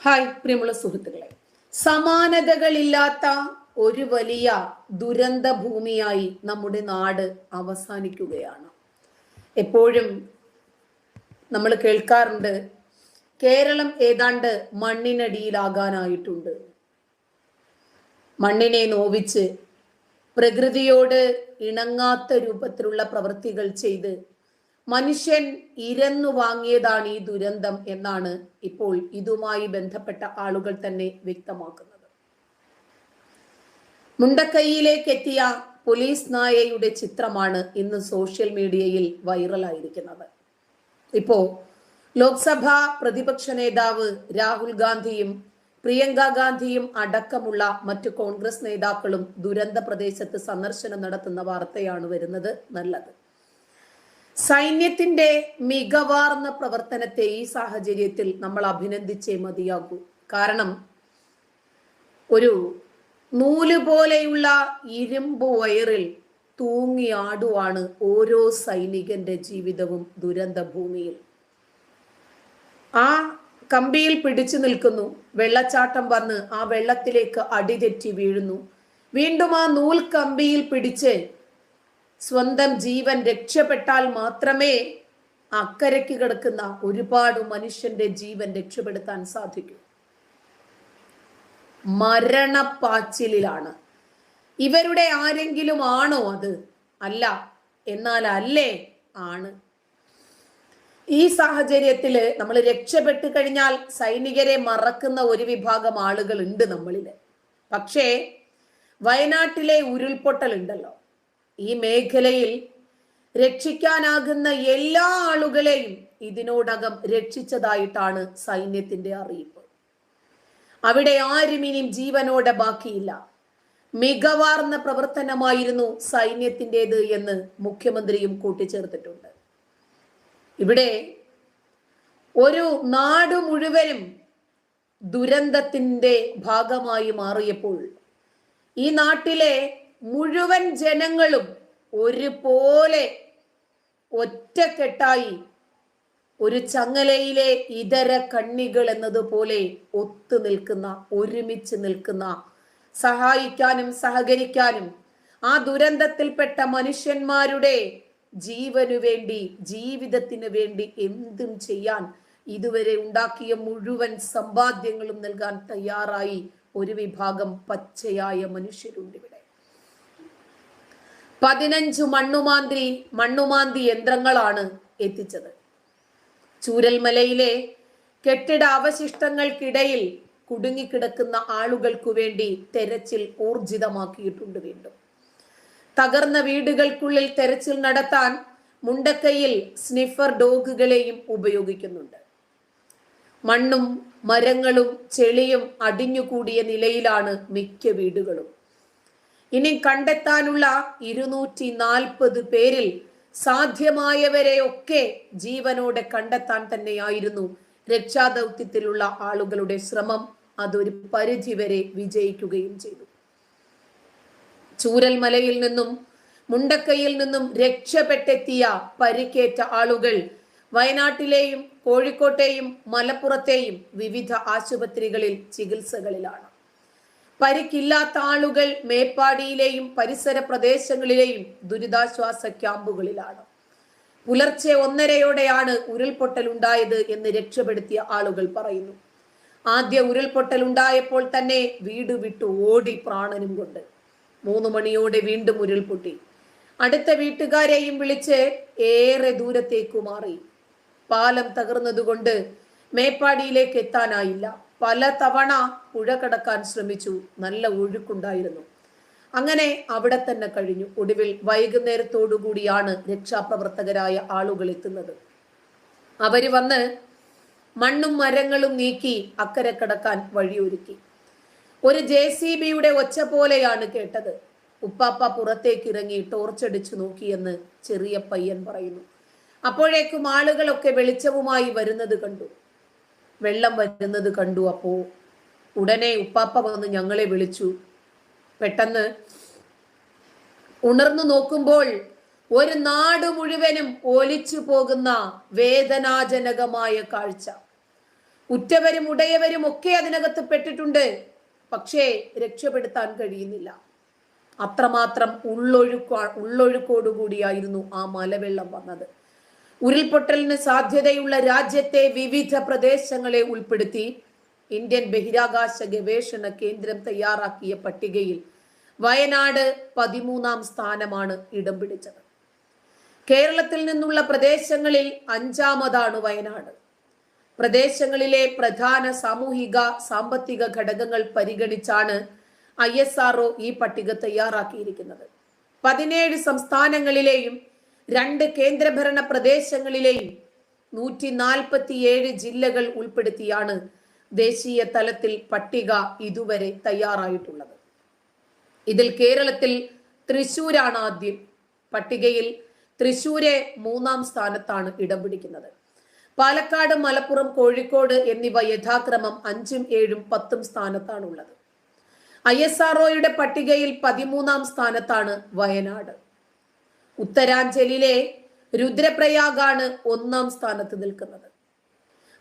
Hi പ്രിയമുള്ള സുഹൃത്തുക്കളെ, സമാനതകളില്ലാത്ത ഒരു വലിയ ദുരന്ത ഭൂമിയായി നമ്മുടെ നാട് അവസാനിക്കുകയാണ്. എപ്പോഴും നമ്മൾ കേൾക്കാറുണ്ട്, കേരളം ഏതാണ്ട് മണ്ണിനടിയിലാകാനായിട്ടുണ്ട്. മണ്ണിനെ നോവിച്ച് പ്രകൃതിയോട് ഇണങ്ങാത്ത രൂപത്തിലുള്ള പ്രവൃത്തികൾ ചെയ്ത് മനുഷ്യൻ ഇരന്നു വാങ്ങിയതാണ് ഈ ദുരന്തം എന്നാണ് ഇപ്പോൾ ഇതുമായി ബന്ധപ്പെട്ട ആളുകൾ തന്നെ വ്യക്തമാക്കുന്നത്. മുണ്ടക്കൈയിലേക്ക് എത്തിയ പോലീസ് നായയുടെ ചിത്രമാണ് ഇന്ന് സോഷ്യൽ മീഡിയയിൽ വൈറലായിരിക്കുന്നത്. ഇപ്പോ ലോക്സഭാ പ്രതിപക്ഷ നേതാവ് രാഹുൽ ഗാന്ധിയും പ്രിയങ്ക ഗാന്ധിയും അടക്കമുള്ള മറ്റു കോൺഗ്രസ് നേതാക്കളും ദുരന്ത പ്രദേശത്ത് സന്ദർശനം നടത്തുന്ന വാർത്തയാണ് വരുന്നത്. നല്ലത്. സൈന്യത്തിന്റെ മികവാർന്ന പ്രവർത്തനത്തെ ഈ സാഹചര്യത്തിൽ നമ്മൾ അഭിനന്ദിച്ചേ മതിയാകൂ. കാരണം ഒരു നൂല് പോലെയുള്ള ഇരുമ്പ് വയറിൽ തൂങ്ങിയാടുവാണ് ഓരോ സൈനികന്റെ ജീവിതവും ദുരന്ത ഭൂമിയിൽ. ആ കമ്പിയിൽ പിടിച്ചു നിൽക്കുന്നു, വെള്ളച്ചാട്ടം വന്ന് ആ വെള്ളത്തിലേക്ക് അടിതെറ്റി വീഴുന്നു, വീണ്ടും ആ നൂൽ കമ്പിയിൽ പിടിച്ച് സ്വന്തം ജീവൻ രക്ഷപ്പെട്ടാൽ മാത്രമേ അക്കരയ്ക്ക് കിടക്കുന്ന ഒരുപാട് മനുഷ്യന്റെ ജീവൻ രക്ഷപ്പെടുത്താൻ സാധിക്കൂ. മരണപ്പാച്ചിലാണ്. ഇവരുടെ ആരെങ്കിലും ആണോ അത്? അല്ല. എന്നാൽ അല്ലേ? ആണ്. ഈ സാഹചര്യത്തിൽ നമ്മൾ രക്ഷപ്പെട്ടു കഴിഞ്ഞാൽ സൈനികരെ മറക്കുന്ന ഒരു വിഭാഗം ആളുകൾ ഉണ്ട് നമ്മളില്. പക്ഷേ വയനാട്ടിലെ ഉരുൾപൊട്ടൽ ഉണ്ടല്ലോ, ഈ മേഖലയിൽ രക്ഷിക്കാനാകുന്ന എല്ലാ ആളുകളെയും ഇതിനോടകം രക്ഷിച്ചതായിട്ടാണ് സൈന്യത്തിന്റെ അറിയിപ്പ്. അവിടെ ആരും ഇനിയും ജീവനോടെ ബാക്കിയില്ല. മികവാർന്ന പ്രവർത്തനമായിരുന്നു സൈന്യത്തിൻ്റെത് എന്ന് മുഖ്യമന്ത്രിയും കൂട്ടിച്ചേർത്തിട്ടുണ്ട്. ഇവിടെ ഒരു നാട് മുഴുവനും ദുരന്തത്തിന്റെ ഭാഗമായി മാറിയപ്പോൾ ഈ നാട്ടിലെ മുഴുവൻ ജനങ്ങളും ഒരുപോലെ ഒറ്റക്കെട്ടായി ഒരു ചങ്ങലയിലെ ഇതര കണ്ണികൾ എന്നതുപോലെ ഒത്തു നിൽക്കുന്ന, ഒരുമിച്ച് നിൽക്കുന്ന, സഹായിക്കാനും സഹകരിക്കാനും ആ ദുരന്തത്തിൽപ്പെട്ട മനുഷ്യന്മാരുടെ ജീവനു വേണ്ടി, ജീവിതത്തിന് വേണ്ടി എന്തും ചെയ്യാൻ ഇതുവരെ ഉണ്ടാക്കിയ മുഴുവൻ സമ്പാദ്യങ്ങളും നൽകാൻ തയ്യാറായി ഒരു വിഭാഗം പച്ചയായ മനുഷ്യരുണ്ട് ഇവിടെ. 15 മണ്ണുമാന്തി യന്ത്രങ്ങളാണ് എത്തിച്ചത്. ചൂരൽമലയിലെ കെട്ടിട അവശിഷ്ടങ്ങൾക്കിടയിൽ കുടുങ്ങിക്കിടക്കുന്ന ആളുകൾക്കു വേണ്ടി തെരച്ചിൽ ഊർജിതമാക്കിയിട്ടുണ്ട്. വീണ്ടും തകർന്ന വീടുകൾക്കുള്ളിൽ തെരച്ചിൽ നടത്താൻ മുണ്ടക്കൈയിൽ സ്നിഫർ ഡോഗുകളെയും ഉപയോഗിക്കുന്നുണ്ട്. മണ്ണും മരങ്ങളും ചെളിയും അടിഞ്ഞുകൂടിയ നിലയിലാണ് മിക്ക വീടുകളും. ഇനി കണ്ടെത്താനുള്ള 240 പേരിൽ സാധ്യമായവരെയൊക്കെ ജീവനോടെ കണ്ടെത്താൻ തന്നെയായിരുന്നു രക്ഷാദൗത്യത്തിലുള്ള ആളുകളുടെ ശ്രമം. അതൊരു പരിധിവരെ വിജയിക്കുകയും ചെയ്തു. ചൂരൽമലയിൽ നിന്നും മുണ്ടക്കൈയിൽ നിന്നും രക്ഷപ്പെട്ടെത്തിയ പരിക്കേറ്റ ആളുകൾ വയനാട്ടിലെയും കോഴിക്കോട്ടെയും മലപ്പുറത്തെയും വിവിധ ആശുപത്രികളിൽ ചികിത്സകളിലാണ്. പരിക്കില്ലാത്ത ആളുകൾ മേപ്പാടിയിലെയും പരിസര പ്രദേശങ്ങളിലെയും ദുരിതാശ്വാസ ക്യാമ്പുകളിലാണ്. പുലർച്ചെ 1:30യോടെയാണ് ഉരുൾപൊട്ടൽ ഉണ്ടായത് എന്ന് രക്ഷപ്പെടുത്തിയ ആളുകൾ പറയുന്നു. ആദ്യ ഉരുൾപൊട്ടൽ ഉണ്ടായപ്പോൾ തന്നെ വീട് വിട്ടു ഓടി പ്രാണനും കൊണ്ട്. 3 മണിയോടെ വീണ്ടും ഉരുൾപൊട്ടി. അടുത്ത വീട്ടുകാരെയും വിളിച്ച് ഏറെ ദൂരത്തേക്കു മാറി. പാലം തകർന്നതുകൊണ്ട് മേപ്പാടിയിലേക്ക് എത്താനായില്ല. പല തവണ പുഴ കടക്കാൻ ശ്രമിച്ചു. നല്ല ഒഴുക്കുണ്ടായിരുന്നു. അങ്ങനെ അവിടെ തന്നെ കഴിഞ്ഞു. ഒടുവിൽ വൈകുന്നേരത്തോടു കൂടിയാണ് രക്ഷാപ്രവർത്തകരായ ആളുകൾ എത്തുന്നത്. അവര് വന്ന് മണ്ണും മരങ്ങളും നീക്കി അക്കരെ കടക്കാൻ വഴിയൊരുക്കി. ഒരു JCBയുടെ ഒച്ച പോലെയാണ് കേട്ടത്. ഉപ്പാപ്പ പുറത്തേക്ക് ഇറങ്ങി ടോർച്ചടിച്ചു നോക്കിയെന്ന് ചെറിയ പയ്യൻ പറയുന്നു. അപ്പോഴേക്കും ആളുകളൊക്കെ വെളിച്ചവുമായി വരുന്നത് കണ്ടു, വെള്ളം വരുന്നത് കണ്ടു. അപ്പോ ഉടനെ ഉപ്പാപ്പ വന്ന് ഞങ്ങളെ വിളിച്ചു. പെട്ടെന്ന് ഉണർന്നു നോക്കുമ്പോൾ ഒരു നാട് മുഴുവനും ഒലിച്ചു പോകുന്ന വേദനാജനകമായ കാഴ്ച. ഉറ്റവരും ഉടയവരും ഒക്കെ അതിനകത്ത് പെട്ടിട്ടുണ്ട്. പക്ഷേ രക്ഷപ്പെടുത്താൻ കഴിയുന്നില്ല. അത്രമാത്രം ഉള്ളൊഴുക്കോടുകൂടിയായിരുന്നു ആ മലവെള്ളം വന്നത്. ഉരുൾപൊട്ടലിന് സാധ്യതയുള്ള രാജ്യത്തെ വിവിധ പ്രദേശങ്ങളെ ഉൾപ്പെടുത്തി ഇന്ത്യൻ ബഹിരാകാശ ഗവേഷണ കേന്ദ്രം തയ്യാറാക്കിയ പട്ടികയിൽ വയനാട് 13ാം സ്ഥാനമാണ് ഇടം പിടിച്ചത്. കേരളത്തിൽ നിന്നുള്ള പ്രദേശങ്ങളിൽ 5ാമതാണ് വയനാട്. പ്രദേശങ്ങളിലെ പ്രധാന സാമൂഹിക സാമ്പത്തിക ഘടകങ്ങൾ പരിഗണിച്ചാണ് ISRO ഈ പട്ടിക തയ്യാറാക്കിയിരിക്കുന്നത്. 17 സംസ്ഥാനങ്ങളിലെയും 2 കേന്ദ്രഭരണ പ്രദേശങ്ങളിലെയും 147 ജില്ലകൾ ഉൾപ്പെടുത്തിയാണ് ദേശീയ തലത്തിൽ പട്ടിക ഇതുവരെ തയ്യാറായിട്ടുള്ളത്. ഇതിൽ കേരളത്തിൽ തൃശ്ശൂരാണ് ആദ്യം. പട്ടികയിൽ തൃശ്ശൂര് 3ാം സ്ഥാനത്താണ് ഇടം പിടിക്കുന്നത്. പാലക്കാട്, മലപ്പുറം, കോഴിക്കോട് എന്നിവ യഥാക്രമം 5ഉം 7ഉം 10ഉം സ്ഥാനത്താണുള്ളത്. ISROയുടെ പട്ടികയിൽ 13ാം സ്ഥാനത്താണ് വയനാട്. ഉത്തരാഞ്ചലിലെ രുദ്രപ്രയാഗാണ് 1ാം സ്ഥാനത്ത് നിൽക്കുന്നത്.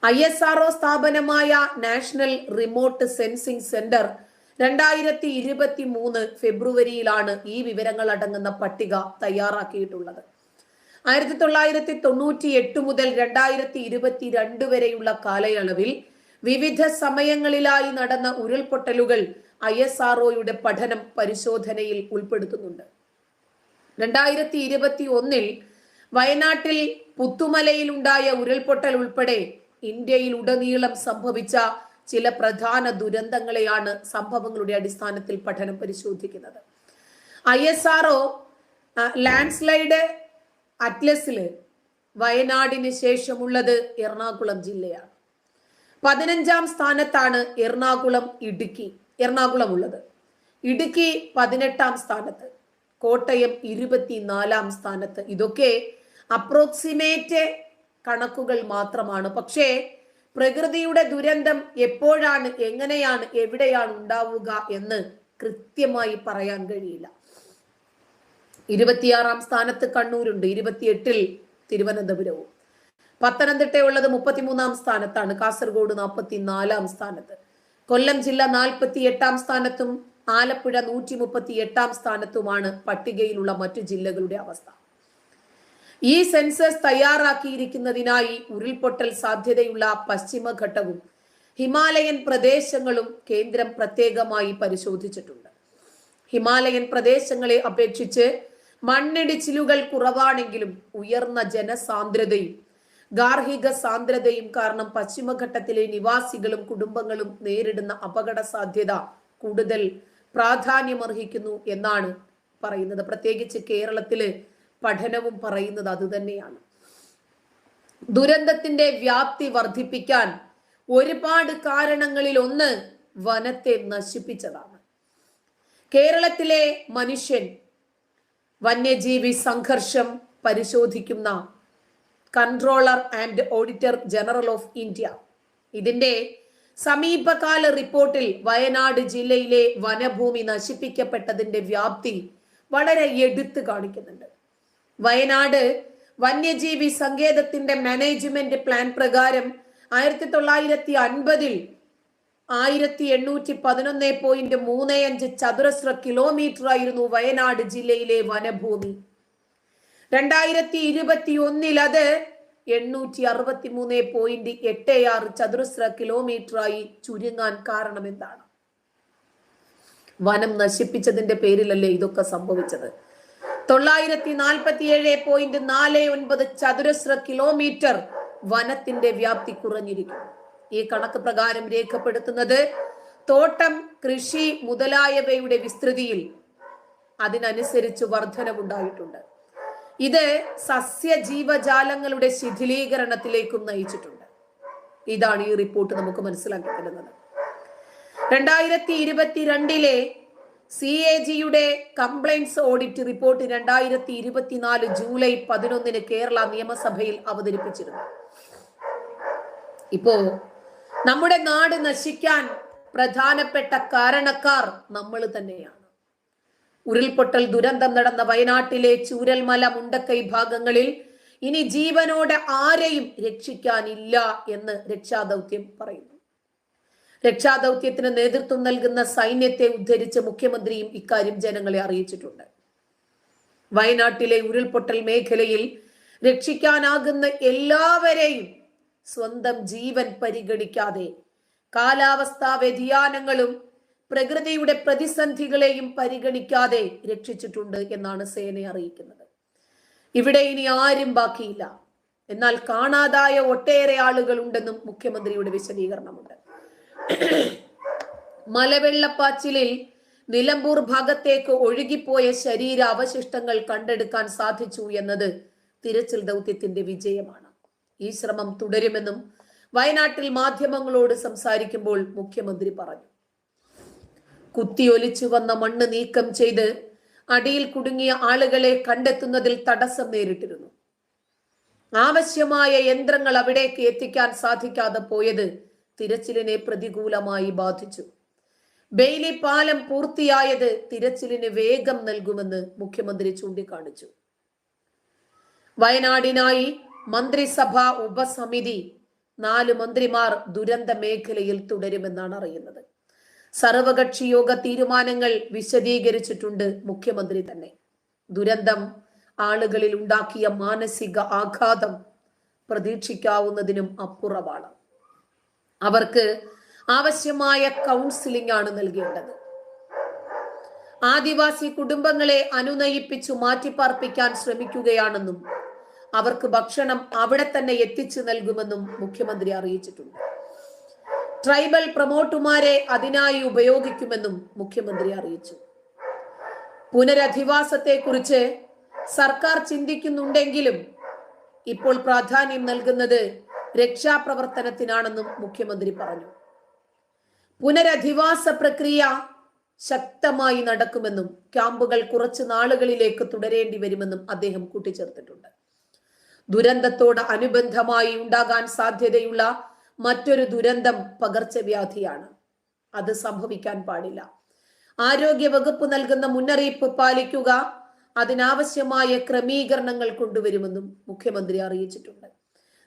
ISRO സ്ഥാപനമായ നാഷണൽ റിമോട്ട് സെൻസിംഗ് സെന്റർ 2023 ഫെബ്രുവരിയിലാണ് ഈ വിവരങ്ങൾ അടങ്ങുന്ന പട്ടിക തയ്യാറാക്കിയിട്ടുള്ളത്. 1998 മുതൽ 2022 വരെയുള്ള കാലയളവിൽ വിവിധ സമയങ്ങളിലായി നടന്ന ഉരുൾപൊട്ടലുകൾ ISROയുടെ പഠനം പരിശോധനയിൽ ഉൾപ്പെടുത്തുന്നുണ്ട്. 2021 വയനാട്ടിൽ പുത്തുമലയിലുണ്ടായ ഉരുൾപൊട്ടൽ ഉൾപ്പെടെ ഇന്ത്യയിൽ ഉടനീളം സംഭവിച്ച ചില പ്രധാന ദുരന്തങ്ങളെയാണ് സംഭവങ്ങളുടെ അടിസ്ഥാനത്തിൽ പഠനം പരിശോധിക്കുന്നത്. ISRO ലാൻഡ്സ്ലൈഡ് അറ്റ്ലസില് വയനാടിന് ശേഷമുള്ളത് എറണാകുളം ജില്ലയാണ്. 15ാം സ്ഥാനത്താണ് എറണാകുളം ഉള്ളത്. ഇടുക്കി 18ാം സ്ഥാനത്ത്, കോട്ടയം 24ാം സ്ഥാനത്ത്. ഇതൊക്കെ അപ്രോക്സിമേറ്റ് കണക്കുകൾ മാത്രമാണ്. പക്ഷേ പ്രകൃതിയുടെ ദുരന്തം എപ്പോഴാണ്, എങ്ങനെയാണ്, എവിടെയാണ് ഉണ്ടാവുക എന്ന് കൃത്യമായി പറയാൻ കഴിയില്ല. 26ാം സ്ഥാനത്ത് കണ്ണൂരുണ്ട്, 28ൽ തിരുവനന്തപുരവും. പത്തനംതിട്ടയുള്ളത് 33ാം സ്ഥാനത്താണ്, കാസർഗോഡ് 44ാം സ്ഥാനത്ത്. കൊല്ലം ജില്ല 48ാം സ്ഥാനത്തും ആലപ്പുഴ 138ാം സ്ഥാനത്തുമാണ് പട്ടികയിലുള്ള മറ്റു ജില്ലകളുടെ അവസ്ഥ. ഈ സെൻസസ് തയ്യാറാക്കിയിരിക്കുന്നതിനായി ഉരുൾപൊട്ടൽ സാധ്യതയുള്ള പശ്ചിമഘട്ടവും ഹിമാലയൻ പ്രദേശങ്ങളും കേന്ദ്രം പ്രത്യേകമായി പരിശോധിച്ചിട്ടുണ്ട്. ഹിമാലയൻ പ്രദേശങ്ങളെ അപേക്ഷിച്ച് മണ്ണിടിച്ചിലുകൾ കുറവാണെങ്കിലും ഉയർന്ന ജനസാന്ദ്രതയും ഗാർഹിക സാന്ദ്രതയും കാരണം പശ്ചിമഘട്ടത്തിലെ നിവാസികളും കുടുംബങ്ങളും നേരിടുന്ന അപകട സാധ്യത കൂടുതൽ പ്രാധാന്യമർഹിക്കുന്നു എന്നാണ് പറയുന്നത്. പ്രത്യേകിച്ച് കേരളത്തില് പഠനവും പറയുന്നത് അത് തന്നെയാണ്. ദുരന്തത്തിന്റെ വ്യാപ്തി വർദ്ധിപ്പിക്കാൻ ഒരുപാട് കാരണങ്ങളിൽ ഒന്ന് വനത്തെ നശിപ്പിച്ചതാണ്. കേരളത്തിലെ മനുഷ്യൻ വന്യജീവി സംഘർഷം പരിശോധിക്കുന്ന controller and auditor general of India ഇതിന്റെ സമീപകാല റിപ്പോർട്ടിൽ വയനാട് ജില്ലയിലെ വനഭൂമി നശിപ്പിക്കപ്പെട്ടതിന്റെ വ്യാപ്തി വളരെ എടുത്തു കാണിക്കുന്നുണ്ട്. വയനാട് വന്യജീവി സങ്കേതത്തിന്റെ മാനേജ്മെന്റ് പ്ലാൻ പ്രകാരം 1950 1811.35 ചതുരശ്ര കിലോമീറ്റർ ആയിരുന്നു വയനാട് ജില്ലയിലെ വനഭൂമി. 2021 അത് 863.86 ചതുരശ്ര കിലോമീറ്റർ ആയി ചുരുങ്ങാൻ കാരണം എന്താണ്? വനം നശിപ്പിച്ചതിന്റെ പേരിലല്ലേ ഇതൊക്കെ സംഭവിച്ചത്. 947.49 ചതുരശ്ര കിലോമീറ്റർ വനത്തിന്റെ വ്യാപ്തി കുറഞ്ഞിരിക്കുന്നു. ഈ കണക്ക് പ്രകാരം രേഖപ്പെടുത്തുന്നത് തോട്ടം, കൃഷി മുതലായവയുടെ വിസ്തൃതിയിൽ അതിനനുസരിച്ച് വർധനവുണ്ടായിട്ടുണ്ട്. ഇത് സസ്യജീവജാലങ്ങളുടെ ശിഥിലീകരണത്തിലേക്കും നയിച്ചിട്ടുണ്ട്. ഇതാണ് ഈ റിപ്പോർട്ട് നമുക്ക് മനസ്സിലാക്കി തരുന്നത്. 2022 CAGയുടെ compliance audit report 2024 July 11 Kerala നിയമസഭയിൽ അവതരിപ്പിച്ചിരുന്നു. ഇപ്പോ നമ്മുടെ നാട് നശിക്കാൻ പ്രധാനപ്പെട്ട കാരണക്കാർ നമ്മൾ തന്നെയാണ്. ഉരുൾപൊട്ടൽ ദുരന്തം നടന്ന വയനാട്ടിലെ ചൂരൽമല, മുണ്ടക്കൈ ഭാഗങ്ങളിൽ ഇനി ജീവനോടെ ആരെയും രക്ഷിക്കാനില്ല എന്ന് രക്ഷാദൗത്യം പറയുന്നു. രക്ഷാദൗത്യത്തിന് നേതൃത്വം നൽകുന്ന സൈന്യത്തെ ഉദ്ധരിച്ച് മുഖ്യമന്ത്രിയും ഇക്കാര്യം ജനങ്ങളെ അറിയിച്ചിട്ടുണ്ട്. വയനാട്ടിലെ ഉരുൾപൊട്ടൽ മേഖലയിൽ രക്ഷിക്കാനാകുന്ന എല്ലാവരെയും സ്വന്തം ജീവൻ പരിഗണിക്കാതെ കാലാവസ്ഥാ വ്യതിയാനങ്ങളും പ്രകൃതിയുടെ പ്രതിസന്ധികളെയും പരിഗണിക്കാതെ രക്ഷിച്ചിട്ടുണ്ട് എന്നാണ് സേന അറിയിക്കുന്നത്. ഇവിടെ ഇനി ആരും ബാക്കിയില്ല. എന്നാൽ കാണാതായ ഒട്ടേറെ ആളുകൾ ഉണ്ടെന്നും മുഖ്യമന്ത്രിയുടെ വിശദീകരണമുണ്ട്. മലവെള്ളപ്പാച്ചിലിൽ നിലമ്പൂർ ഭാഗത്തേക്ക് ഒഴുകിപ്പോയ ശരീര അവശിഷ്ടങ്ങൾ കണ്ടെടുക്കാൻ സാധിച്ചു എന്നത് തിരച്ചിൽ ദൗത്യത്തിന്റെ വിജയമാണ്. ഈ ശ്രമം തുടരുമെന്നും വയനാട്ടിൽ മാധ്യമങ്ങളോട് സംസാരിക്കുമ്പോൾ മുഖ്യമന്ത്രി പറഞ്ഞു. കുത്തിയൊലിച്ചു വന്ന മണ്ണ് നീക്കം ചെയ്ത് അടിയിൽ കുടുങ്ങിയ ആളുകളെ കണ്ടെത്തുന്നതിൽ തടസ്സം നേരിട്ടിരുന്നു. ആവശ്യമായ യന്ത്രങ്ങൾ അവിടേക്ക് എത്തിക്കാൻ സാധിക്കാതെ പോയത് തിരച്ചിലിനെ പ്രതികൂലമായി ബാധിച്ചു. ബെയിലി പാലം പൂർത്തിയായത് തിരച്ചിലിന് വേഗം നൽകുമെന്ന് മുഖ്യമന്ത്രി ചൂണ്ടിക്കാണിച്ചു. വയനാടിനായി മന്ത്രിസഭാ ഉപസമിതി 4 മന്ത്രിമാർ ദുരന്ത മേഖലയിൽ തുടരുമെന്നാണ് അറിയുന്നത്. സർവകക്ഷി യോഗ തീരുമാനങ്ങൾ വിശദീകരിച്ചിട്ടുണ്ട് മുഖ്യമന്ത്രി തന്നെ. ദുരന്തം ആളുകളിൽ ഉണ്ടാക്കിയ മാനസിക ആഘാതം പ്രതീക്ഷിക്കാവുന്നതിനും അപ്പുറമാണ്. അവർക്ക് ആവശ്യമായ കൗൺസിലിംഗ് ആണ് നൽകേണ്ടത്. ആദിവാസി കുടുംബങ്ങളെ അനുനയിപ്പിച്ചു മാറ്റിപ്പാർപ്പിക്കാൻ ശ്രമിക്കുകയാണെന്നും അവർക്ക് ഭക്ഷണം അവിടെ തന്നെ എത്തിച്ചു നൽകുമെന്നും മുഖ്യമന്ത്രി അറിയിച്ചിട്ടുണ്ട്. ട്രൈബൽ പ്രൊമോട്ടുമാരെ അതിനായി ഉപയോഗിക്കുമെന്നും മുഖ്യമന്ത്രി അറിയിച്ചു. പുനരധിവാസത്തെക്കുറിച്ച് സർക്കാർ ചിന്തിക്കുന്നുണ്ടെങ്കിലും ഇപ്പോൾ പ്രാധാന്യം നൽകുന്നത് രക്ഷാപ്രവർത്തനത്തിനാണെന്നും മുഖ്യമന്ത്രി പറഞ്ഞു. പുനരധിവാസ പ്രക്രിയ ശക്തമായി നടക്കുമെന്നും ക്യാമ്പുകൾ കുറച്ച് നാളുകളിലേക്ക് തുടരേണ്ടി വരുമെന്നും അദ്ദേഹം കൂട്ടിച്ചേർത്തിട്ടുണ്ട്. ദുരന്തത്തോട് അനുബന്ധമായി ഉണ്ടാകാൻ സാധ്യതയുള്ള മറ്റൊരു ദുരന്തം പകർച്ചവ്യാധിയാണ്. അത് സംഭവിക്കാൻ പാടില്ല. ആരോഗ്യ വകുപ്പ് നൽകുന്ന മുന്നറിയിപ്പ് പാലിക്കുക, അതിനാവശ്യമായ ക്രമീകരണങ്ങൾ കൊണ്ടുവരുമെന്നും മുഖ്യമന്ത്രി അറിയിച്ചിട്ടുണ്ട്.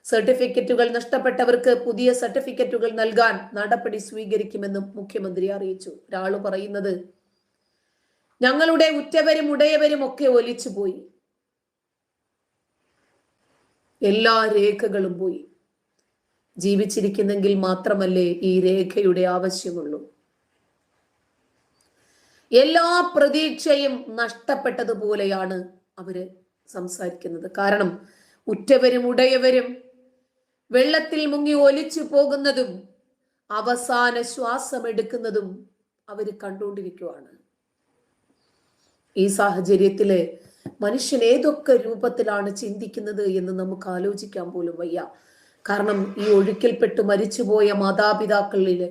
സർട്ടിഫിക്കറ്റുകൾ നഷ്ടപ്പെട്ടവർക്ക് പുതിയ സർട്ടിഫിക്കറ്റുകൾ നൽകാൻ നടപടി സ്വീകരിക്കുമെന്നും മുഖ്യമന്ത്രി അറിയിച്ചു. ഒരാള് പറയുന്നത്, ഞങ്ങളുടെ ഉറ്റവരും ഉടയവരും ഒക്കെ ഒലിച്ചുപോയി, എല്ലാ രേഖകളും പോയി. ജീവിച്ചിരിക്കുന്നെങ്കിൽ മാത്രമല്ലേ ഈ രേഖയുടെ ആവശ്യമുള്ളൂ. എല്ലാ പ്രതീക്ഷയും നഷ്ടപ്പെട്ടതുപോലെയാണ് അവര് സംസാരിക്കുന്നത്. കാരണം ഉറ്റവരും ഉടയവരും വെള്ളത്തിൽ മുങ്ങി ഒലിച്ചു പോകുന്നതും അവസാന ശ്വാസം എടുക്കുന്നതും അവര് കണ്ടുകൊണ്ടിരിക്കുവാണ്. ഈ സാഹചര്യത്തില് മനുഷ്യൻ ഏതൊക്കെ രൂപത്തിലാണ് ചിന്തിക്കുന്നത് എന്ന് നമുക്ക് ആലോചിക്കാൻ പോലും വയ്യ. കാരണം ഈ ഒഴുക്കിൽപ്പെട്ട് മരിച്ചുപോയ മാതാപിതാക്കളില്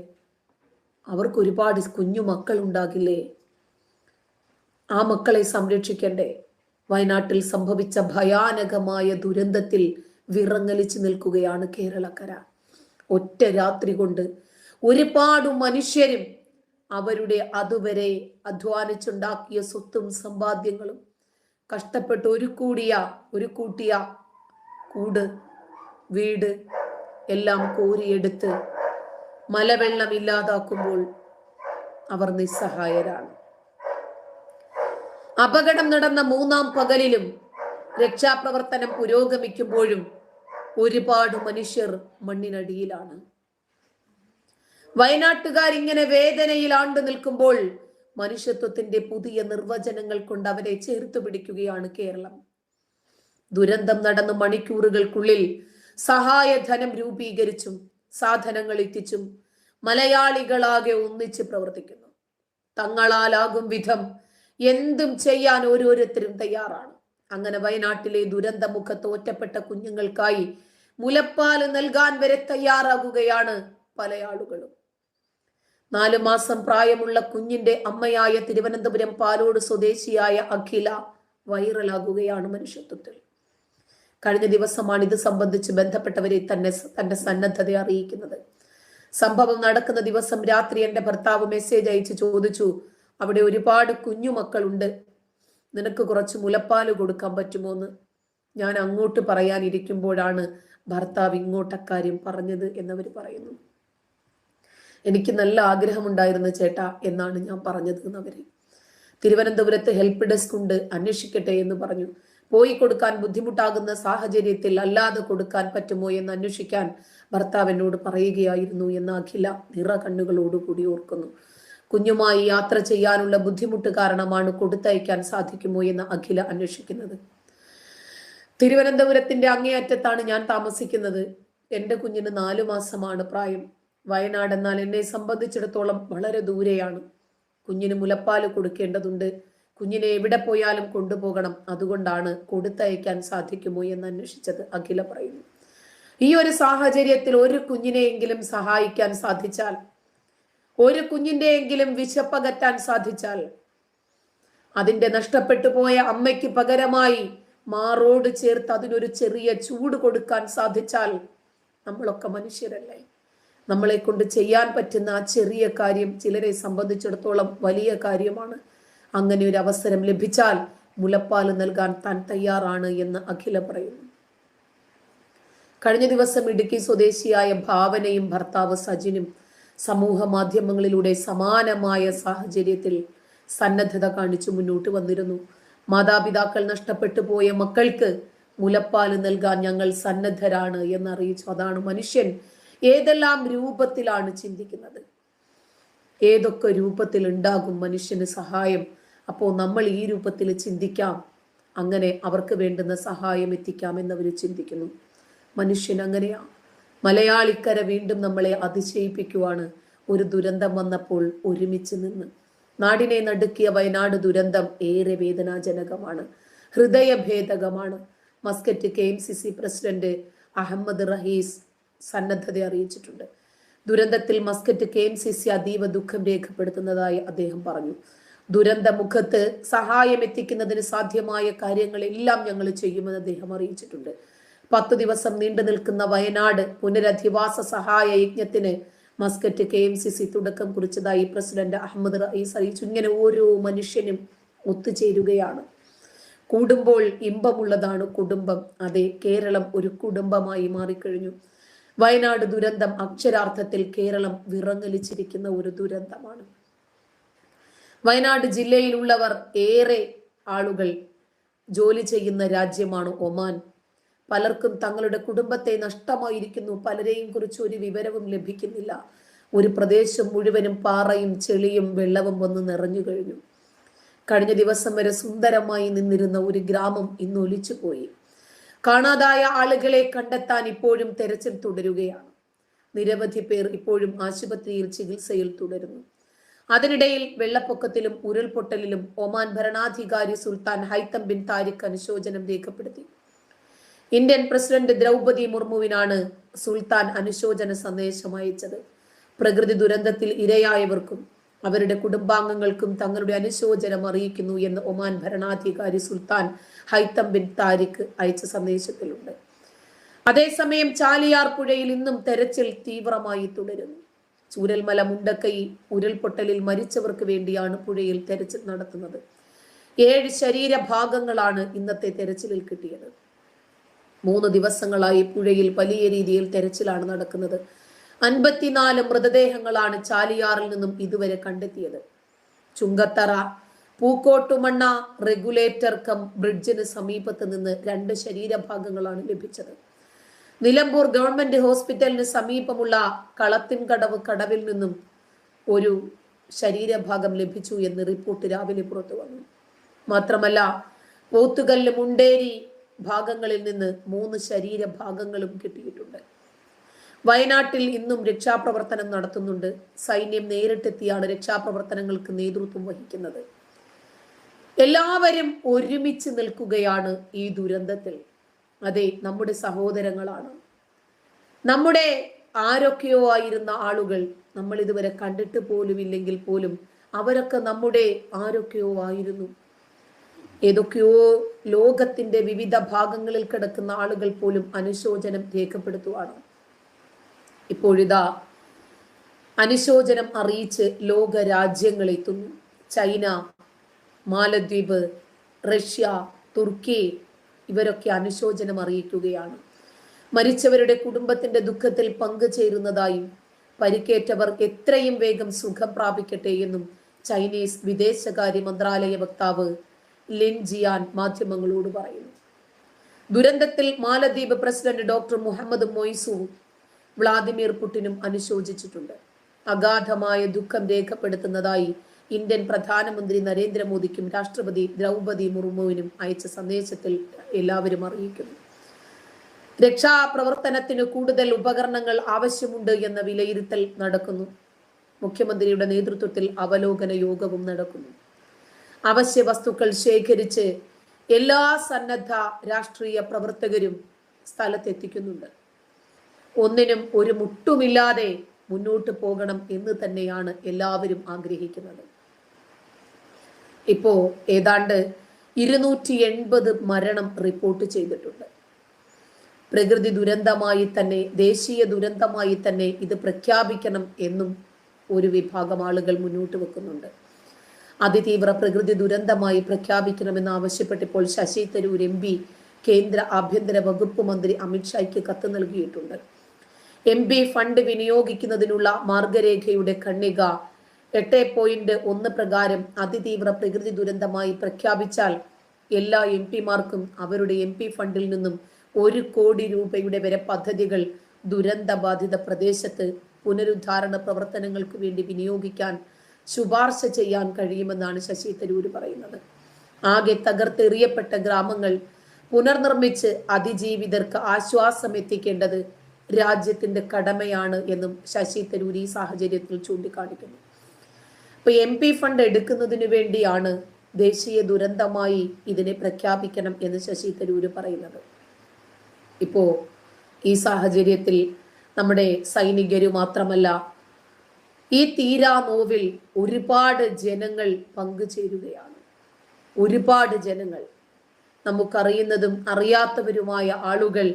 അവർക്ക് ഒരുപാട് കുഞ്ഞു മക്കൾ ഉണ്ടാകില്ലേ? ആ മക്കളെ സംരക്ഷിക്കണ്ടേ? വയനാട്ടിൽ സംഭവിച്ച ഭയാനകമായ ദുരന്തത്തിൽ വിറങ്ങലിച്ചു നിൽക്കുകയാണ് കേരളക്കര. ഒറ്റ രാത്രി കൊണ്ട് ഒരുപാട് മനുഷ്യരും അവരുടെ അതുവരെ അധ്വാനിച്ചുണ്ടാക്കിയ സ്വത്തും സമ്പാദ്യങ്ങളും കഷ്ടപ്പെട്ട് ഒരു കൂട്ടിയ കൂട്, വീട് എല്ലാം കോരിയെടുത്ത് മലവെള്ളം ഇല്ലാതാക്കുമ്പോൾ അവർ നിസ്സഹായരാണ്. അപകടം നടന്ന 3-ാം പകലിലും രക്ഷാപ്രവർത്തനം പുരോഗമിക്കുമ്പോഴും ഒരുപാട് മനുഷ്യർ മണ്ണിനടിയിലാണ്. വയനാട്ടുകാർ ഇങ്ങനെ വേദനയിൽ ആണ്ടു നിൽക്കുമ്പോൾ മനുഷ്യത്വത്തിന്റെ പുതിയ നിർവചനങ്ങൾ കൊണ്ട് അവരെ ചേർത്ത് പിടിക്കുകയാണ് കേരളം. ദുരന്തം നടന്ന മണിക്കൂറുകൾക്കുള്ളിൽ സഹായധനം രൂപീകരിച്ചും സാധനങ്ങൾ എത്തിച്ചും മലയാളികളാകെ ഒന്നിച്ച് പ്രവർത്തിക്കുന്നു. തങ്ങളാലാകും വിധം എന്തും ചെയ്യാൻ ഓരോരുത്തരും തയ്യാറാണ്. അങ്ങനെ വയനാട്ടിലെ ദുരന്തമുഖത്ത് ഒറ്റപ്പെട്ട കുഞ്ഞുങ്ങൾക്കായി മുലപ്പാല് നൽകാൻ വരെ തയ്യാറാകുകയാണ് പല ആളുകളും. 4 മാസം പ്രായമുള്ള കുഞ്ഞിന്റെ അമ്മയായ തിരുവനന്തപുരം പാലോട് സ്വദേശിയായ അഖില വൈറലാകുകയാണ് മനുഷ്യത്വത്തിൽ. കഴിഞ്ഞ ദിവസമാണ് ഇത് സംബന്ധിച്ച് ബന്ധപ്പെട്ടവരെ തന്റെ സന്നദ്ധത അറിയിക്കുന്നത്. സംഭവം നടക്കുന്ന ദിവസം രാത്രി എന്റെ ഭർത്താവ് മെസ്സേജ് അയച്ച് ചോദിച്ചു, അവിടെ ഒരുപാട് കുഞ്ഞുമക്കളുണ്ട്, നിനക്ക് കുറച്ച് മുലപ്പാല് കൊടുക്കാൻ പറ്റുമോന്ന്. ഞാൻ അങ്ങോട്ട് പറയാനിരിക്കുമ്പോഴാണ് ഭർത്താവ് ഇങ്ങോട്ടക്കാര്യം പറഞ്ഞത് എന്നവർ പറയുന്നു. എനിക്ക് നല്ല ആഗ്രഹമുണ്ടായിരുന്നു ചേട്ടാ എന്നാണ് ഞാൻ പറഞ്ഞത് എന്നവര്. തിരുവനന്തപുരത്ത് ഹെൽപ്പ് ഡെസ്ക് ഉണ്ട്, അന്വേഷിക്കട്ടെ എന്ന് പറഞ്ഞു. പോയി കൊടുക്കാൻ ബുദ്ധിമുട്ടാകുന്ന സാഹചര്യത്തിൽ അല്ലാതെ കൊടുക്കാൻ പറ്റുമോ എന്ന് അന്വേഷിക്കാൻ ഭർത്താവ് എന്നോട് പറയുകയായിരുന്നു എന്ന് അഖില നിറ കണ്ണുകളോടുകൂടി ഓർക്കുന്നു. കുഞ്ഞുമായി യാത്ര ചെയ്യാനുള്ള ബുദ്ധിമുട്ട് കാരണമാണ് കൊടുത്തയക്കാൻ സാധിക്കുമോ എന്ന് അഖില അന്വേഷിക്കുന്നത്. തിരുവനന്തപുരത്തിന്റെ അങ്ങേയറ്റത്താണ് ഞാൻ താമസിക്കുന്നത്. എൻ്റെ കുഞ്ഞിന് 4 മാസമാണ് പ്രായം. വയനാട് എന്നാൽ എന്നെ സംബന്ധിച്ചിടത്തോളം വളരെ ദൂരെയാണ്. കുഞ്ഞിന് മുലപ്പാല് കൊടുക്കേണ്ടതുണ്ട്. കുഞ്ഞിനെ എവിടെ പോയാലും കൊണ്ടുപോകണം. അതുകൊണ്ടാണ് കൊടുത്തയക്കാൻ സാധിക്കുമോ എന്ന് അന്വേഷിച്ചത് അഖില പറയുന്നു. ഈ ഒരു സാഹചര്യത്തിൽ ഒരു കുഞ്ഞിനെയെങ്കിലും സഹായിക്കാൻ സാധിച്ചാൽ, ഒരു കുഞ്ഞിന്റെയെങ്കിലും വിശപ്പകറ്റാൻ സാധിച്ചാൽ, അതിന്റെ നഷ്ടപ്പെട്ടു പോയ അമ്മയ്ക്ക് പകരമായി മാറോട് ചേർത്ത് അതിനൊരു ചെറിയ ചൂട് കൊടുക്കാൻ സാധിച്ചാൽ, നമ്മളൊക്കെ മനുഷ്യരല്ലേ? നമ്മളെ കൊണ്ട് ചെയ്യാൻ പറ്റുന്ന ആ ചെറിയ കാര്യം ചിലരെ സംബന്ധിച്ചിടത്തോളം വലിയ കാര്യമാണ്. അങ്ങനെ ഒരു അവസരം ലഭിച്ചാൽ മുലപ്പാൽ നൽകാൻ താൻ തയ്യാറാണ് എന്ന് അഖില പറയുന്നു. കഴിഞ്ഞ ദിവസം ഇടുക്കി സ്വദേശിയായ ഭാവനയും ഭർത്താവ് സജിനും സമൂഹ മാധ്യമങ്ങളിലൂടെ സമാനമായ സാഹചര്യത്തിൽ സന്നദ്ധത കാണിച്ചു മുന്നോട്ട് വന്നിരുന്നു. മാതാപിതാക്കൾ നഷ്ടപ്പെട്ടു പോയ മക്കൾക്ക് മുലപ്പാൽ നൽകാൻ ഞങ്ങൾ സന്നദ്ധരാണ് എന്നറിയിച്ചു. അതാണ് മനുഷ്യൻ ഏതെല്ലാം രൂപത്തിലാണ് ചിന്തിക്കുന്നത്, ഏതൊക്കെ രൂപത്തിൽ ഉണ്ടാകും മനുഷ്യന് സഹായം. അപ്പോൾ നമ്മൾ ഈ രൂപത്തിൽ ചിന്തിക്കാം, അങ്ങനെ അവർക്ക് വേണ്ടുന്ന സഹായം എത്തിക്കാം എന്നവർ ചിന്തിക്കുന്നു. മനുഷ്യൻ അങ്ങനെയാ. മലയാളിക്കര വീണ്ടും നമ്മളെ അതിശയിപ്പിക്കുവാണ്. ഒരു ദുരന്തം വന്നപ്പോൾ ഒരുമിച്ച് നിന്ന് നാടിനെ നടുക്കിയ വയനാട് ദുരന്തം ഏറെ വേദനാജനകമാണ്, ഹൃദയഭേദകമാണ്. Muscat KMCC president Ahmed Rahees സന്നദ്ധത അറിയിച്ചിട്ടുണ്ട്. ദുരന്തത്തിൽ മസ്കറ്റ് KMCC അതീവ ദുഃഖം രേഖപ്പെടുത്തുന്നതായി അദ്ദേഹം പറഞ്ഞു. ദുരന്ത മുഖത്ത് സഹായം എത്തിക്കുന്നതിന് സാധ്യമായ കാര്യങ്ങളെല്ലാം ഞങ്ങൾ ചെയ്യുമെന്ന് അദ്ദേഹം അറിയിച്ചിട്ടുണ്ട്. 10 ദിവസം നീണ്ടു നിൽക്കുന്ന വയനാട് പുനരധിവാസ സഹായ യജ്ഞത്തിന് മസ്കറ്റ് KMCC തുടക്കം കുറിച്ചതായി പ്രസിഡന്റ് അഹമ്മദ് റയീസ് അറിയിച്ചു. ഇങ്ങനെ ഓരോ മനുഷ്യനും ഒത്തുചേരുകയാണ്. കൂടുമ്പോൾ ഇമ്പമുള്ളതാണ് കുടുംബം. അതെ, കേരളം ഒരു കുടുംബമായി മാറിക്കഴിഞ്ഞു. വയനാട് ദുരന്തം അക്ഷരാർത്ഥത്തിൽ കേരളം വിറങ്ങലിച്ചിരിക്കുന്ന ഒരു ദുരന്തമാണ്. വയനാട് ജില്ലയിലുള്ളവർ ഏറെ ആളുകൾ ജോലി ചെയ്യുന്ന രാജ്യമാണ് ഒമാൻ. പലർക്കും തങ്ങളുടെ കുടുംബത്തെ നഷ്ടമായിരിക്കുന്നു. പലരെയും കുറിച്ച് ഒരു വിവരവും ലഭിക്കുന്നില്ല. ഒരു പ്രദേശം മുഴുവനും പാറയും ചെളിയും വെള്ളവും വന്ന് നിറഞ്ഞു കഴിഞ്ഞു. കഴിഞ്ഞ ദിവസം വരെ സുന്ദരമായി നിന്നിരുന്ന ഒരു ഗ്രാമം ഇന്ന് ഒലിച്ചു പോയി. കാണാതായ ആളുകളെ കണ്ടെത്താൻ ഇപ്പോഴും തെരച്ചിൽ തുടരുകയാണ്. നിരവധി പേർ ഇപ്പോഴും ആശുപത്രിയിൽ ചികിത്സയിൽ തുടരുന്നു. അതിനിടയിൽ വെള്ളപ്പൊക്കത്തിലും ഉരുൾപൊട്ടലിലും ഒമാൻ ഭരണാധികാരി സുൽത്താൻ ഹൈത്തം ബിൻ താരിഖ് അനുശോചനം രേഖപ്പെടുത്തി. ഇന്ത്യൻ പ്രസിഡന്റ് ദ്രൗപദി മുർമുവിനാണ് സുൽത്താൻ അനുശോചന സന്ദേശം അയച്ചത്. പ്രകൃതി ദുരന്തത്തിൽ ഇരയായവർക്കും അവരുടെ കുടുംബാംഗങ്ങൾക്കും തങ്ങളുടെ അനുശോചനം അറിയിക്കുന്നു എന്ന് ഒമാൻ ഭരണാധികാരി സുൽത്താൻ ഹൈത്തം ബിൻ താരിഖ് അയച്ച സന്ദേശത്തിലുണ്ട്. അതേസമയം ചാലിയാർ പുഴയിൽ ഇന്നും തെരച്ചിൽ തീവ്രമായി തുടരുന്നു. ചൂരൽമല മുണ്ടക്കൈ ഉരുൾപൊട്ടലിൽ മരിച്ചവർക്ക് വേണ്ടിയാണ് പുഴയിൽ തെരച്ചിൽ നടത്തുന്നത്. 7 ശരീരഭാഗങ്ങളാണ് ഇന്നത്തെ തെരച്ചിലിൽ കിട്ടിയത്. 3 ദിവസങ്ങളായി പുഴയിൽ വലിയ രീതിയിൽ തെരച്ചിലാണ് നടക്കുന്നത്. 54 മൃതദേഹങ്ങളാണ് ചാലിയാറിൽ നിന്നും ഇതുവരെ കണ്ടെത്തിയത്. ചുങ്കത്തറ പൂക്കോട്ടുമണ്ണ റെഗുലേറ്റർ കം ബ്രിഡ്ജിന് സമീപത്ത് നിന്ന് 2 ശരീരഭാഗങ്ങളാണ് ലഭിച്ചത്. നിലമ്പൂർ ഗവൺമെന്റ് ഹോസ്പിറ്റലിന് സമീപമുള്ള കളത്തിൻകടവ് കടവിൽ നിന്നും ഒരു ശരീരഭാഗം ലഭിച്ചു എന്ന് റിപ്പോർട്ട് രാവിലെ പുറത്തു വന്നു. മാത്രമല്ല പോത്തുകല്ല് മുണ്ടേരി ഭാഗങ്ങളിൽ നിന്ന് 3 ശരീരഭാഗങ്ങളും കിട്ടിയിട്ടുണ്ട്. വയനാട്ടിൽ ഇന്നും രക്ഷാപ്രവർത്തനം നടത്തുന്നുണ്ട്. സൈന്യം നേരിട്ടെത്തിയാണ് രക്ഷാപ്രവർത്തനങ്ങൾക്ക് നേതൃത്വം വഹിക്കുന്നത്. എല്ലാവരും ഒരുമിച്ച് നിൽക്കുകയാണ് ഈ ദുരന്തത്തിൽ. അതെ, നമ്മുടെ സഹോദരങ്ങളാണ്. നമ്മുടെ ആരൊക്കെയോ ആയിരുന്ന ആളുകൾ, നമ്മൾ ഇതുവരെ കണ്ടിട്ട് പോലും ഇല്ലെങ്കിൽ പോലും അവരൊക്കെ നമ്മുടെ ആരൊക്കെയോ ആയിരുന്നു. ഏതൊക്കെയോ ലോകത്തിന്റെ വിവിധ ഭാഗങ്ങളിൽ കിടക്കുന്ന ആളുകൾ പോലും അനുശോചനം രേഖപ്പെടുത്തുവാണ്. ഇപ്പോഴിതാ അനുശോചനം അറിയിച്ച് ലോക രാജ്യങ്ങൾ എത്തുന്നു. ചൈന, മാലദ്വീപ്, റഷ്യ, തുർക്കി, ഇവരൊക്കെ അനുശോചനം അറിയിക്കുകയാണ്. മരിച്ചവരുടെ കുടുംബത്തിന്റെ ദുഃഖത്തിൽ പങ്കുചേരുന്നതായും പരിക്കേറ്റവർ എത്രയും വേഗം സുഖം പ്രാപിക്കട്ടെ എന്നും ചൈനീസ് വിദേശകാര്യ മന്ത്രാലയ വക്താവ് ലിൻ ജിയാൻ മാധ്യമങ്ങളോട് പറയുന്നു. ദുരന്തത്തിൽ മാലദ്വീപ് പ്രസിഡന്റ് ഡോക്ടർ മുഹമ്മദ് മൊയ്സുവും വ്ളാദിമിർ പുടിനും അനുശോചിച്ചിട്ടുണ്ട്. അഗാധമായ ദുഃഖം രേഖപ്പെടുത്തുന്നതായി ഇന്ത്യൻ പ്രധാനമന്ത്രി നരേന്ദ്രമോദിക്കും രാഷ്ട്രപതി ദ്രൗപദി മുർമുവിനും അയച്ച സന്ദേശത്തിൽ എല്ലാവരും അറിയിക്കുന്നു. രക്ഷാപ്രവർത്തനത്തിന് കൂടുതൽ ഉപകരണങ്ങൾ ആവശ്യമുണ്ട് എന്ന വിലയിരുത്തൽ നടക്കുന്നു. മുഖ്യമന്ത്രിയുടെ നേതൃത്വത്തിൽ അവലോകന യോഗവും നടക്കുന്നു. അവശ്യ വസ്തുക്കൾ ശേഖരിച്ച് എല്ലാ സന്നദ്ധ രാഷ്ട്രീയ പ്രവർത്തകരും സ്ഥലത്തെത്തിക്കുന്നുണ്ട്. ഒന്നിനും ഒരു മുട്ടുമില്ലാതെ മുന്നോട്ട് പോകണം എന്ന് തന്നെയാണ് എല്ലാവരും ആഗ്രഹിക്കുന്നത്. ഇപ്പോ ഏതാണ്ട് 280 മരണം റിപ്പോർട്ട് ചെയ്തിട്ടുണ്ട്. പ്രകൃതി ദുരന്തമായി തന്നെ, ദേശീയ ദുരന്തമായി തന്നെ ഇത് പ്രഖ്യാപിക്കണം എന്നും ഒരു വിഭാഗം ആളുകൾ മുന്നോട്ട് വെക്കുന്നുണ്ട്. അതിതീവ്ര പ്രകൃതി ദുരന്തമായി പ്രഖ്യാപിക്കണമെന്ന് ആവശ്യപ്പെട്ടപ്പോൾ ശശി തരൂർ MP കേന്ദ്ര ആഭ്യന്തര വകുപ്പ് മന്ത്രി അമിത്ഷായ്ക്ക് കത്ത് നൽകിയിട്ടുണ്ട്. MP ഫണ്ട് വിനിയോഗിക്കുന്നതിനുള്ള മാർഗരേഖയുടെ ഖണ്ഡിക 8.1 പ്രകാരം അതിതീവ്ര പ്രകൃതി ദുരന്തമായി പ്രഖ്യാപിച്ചാൽ എല്ലാ MP-മാർക്കും അവരുടെ MP ഫണ്ടിൽ നിന്നും 1 കോടി രൂപയുടെ വരെ പദ്ധതികൾ ദുരന്ത ബാധിത പ്രദേശത്ത് പുനരുദ്ധാരണ പ്രവർത്തനങ്ങൾക്ക് വേണ്ടി വിനിയോഗിക്കാൻ ശുപാർശ ചെയ്യാൻ കഴിയുമെന്നാണ് ശശി തരൂർ പറയുന്നത്. ആകെ തകർത്തെറിയപ്പെട്ട ഗ്രാമങ്ങൾ പുനർനിർമ്മിച്ച് അതിജീവിതർക്ക് ആശ്വാസം എത്തിക്കേണ്ടത് രാജ്യത്തിന്റെ കടമയാണ് എന്നും ശശി തരൂർ ഈ സാഹചര്യത്തിൽ ചൂണ്ടിക്കാണിക്കുന്നു. ഇപ്പൊ MP ഫണ്ട് എടുക്കുന്നതിന് വേണ്ടിയാണ് ദേശീയ ദുരന്തമായി ഇതിനെ പ്രഖ്യാപിക്കണം എന്ന് ശശി തരൂർ പറയുന്നത്. ഇപ്പോ ഈ സാഹചര്യത്തിൽ നമ്മുടെ സൈനികരു മാത്രമല്ല, ഈ തീരാ നോവിൽ ഒരുപാട് ജനങ്ങൾ പങ്കുചേരുകയാണ്. ഒരുപാട് ജനങ്ങൾ, നമുക്കറിയുന്നതും അറിയാത്തവരുമായ ആളുകൾ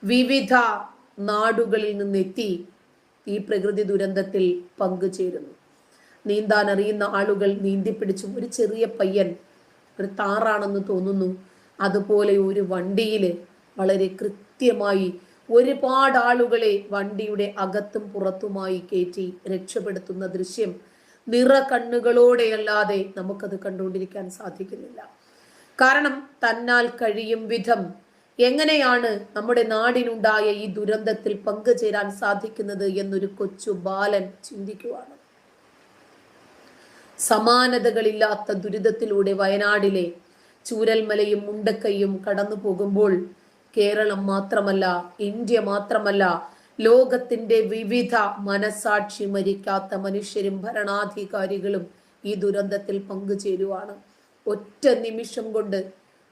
വിവിധ നാടുകളിൽ നിന്നെത്തി ഈ പ്രകൃതി ദുരന്തത്തിൽ പങ്കുചേരുന്നു. നീന്താൻ അറിയുന്ന ആളുകൾ നീന്തിപ്പിടിച്ചും, ഒരു ചെറിയ പയ്യൻ, ഒരു താറാണെന്ന് തോന്നുന്നു, അതുപോലെ ഒരു വണ്ടിയിൽ വളരെ കൃത്യമായി ഒരുപാട് ആളുകളെ വണ്ടിയുടെ അകത്തും പുറത്തുമായി കയറ്റി രക്ഷപ്പെടുത്തുന്ന ദൃശ്യം നിറ കണ്ണുകളോടെയല്ലാതെ നമുക്കത് കണ്ടുകൊണ്ടിരിക്കാൻ സാധിക്കുന്നില്ല. കാരണം തന്നാൽ കഴിയും വിധം എങ്ങനെയാണ് നമ്മുടെ നാടിനുണ്ടായ ഈ ദുരന്തത്തിൽ പങ്കുചേരാൻ സാധിക്കുന്നത് എന്നൊരു കൊച്ചു ബാലൻ ചിന്തിക്കുവാണ്. സമാനതകളില്ലാത്ത ദുരിതത്തിലൂടെ വയനാടിലെ ചൂരൽമലയും മുണ്ടക്കൈയും കടന്നു പോകുമ്പോൾ കേരളം മാത്രമല്ല, ഇന്ത്യ മാത്രമല്ല, ലോകത്തിന്റെ വിവിധ മനസാക്ഷി മരിക്കാത്ത മനുഷ്യരും ഭരണാധികാരികളും ഈ ദുരന്തത്തിൽ പങ്കുചേരുവാണ്. ഒറ്റ നിമിഷം കൊണ്ട്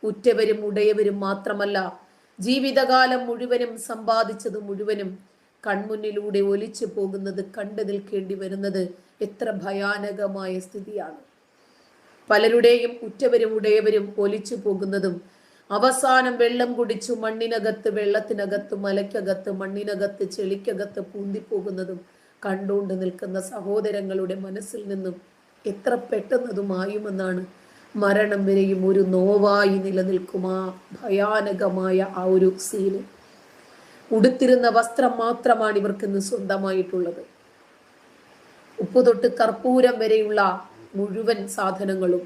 ഉറ്റവരും ഉടയവരും മാത്രമല്ല, ജീവിതകാലം മുഴുവനും സമ്പാദിച്ചത് മുഴുവനും കൺമുന്നിലൂടെ ഒലിച്ചു പോകുന്നത് കണ്ടു നിൽക്കേണ്ടി വരുന്നത് എത്ര ഭയാനകമായ സ്ഥിതിയാണ്. പലരുടെയും ഉറ്റവരും ഉടയവരും ഒലിച്ചു പോകുന്നതും അവസാനം വെള്ളം കുടിച്ചു മണ്ണിനകത്ത്, വെള്ളത്തിനകത്ത്, മലയ്ക്കകത്ത്, മണ്ണിനകത്ത്, ചെളിക്കകത്ത് പൂന്തിപ്പോകുന്നതും കണ്ടുകൊണ്ട് നിൽക്കുന്ന സഹോദരങ്ങളുടെ മനസ്സിൽ നിന്നും എത്ര പെട്ടെന്നത് മായുമെന്നാണ്. മരണം വരെയും ഒരു നോവായി നിലനിൽക്കും ആ ഭയാനകമായ ആ ഒരു സീന്. ഉടുത്തിരുന്ന വസ്ത്രം മാത്രമാണ് ഇവർക്കിന്ന് സ്വന്തമായിട്ടുള്ളത്. ഉപ്പ് തൊട്ട് കർപ്പൂരം വരെയുള്ള മുഴുവൻ സാധനങ്ങളും,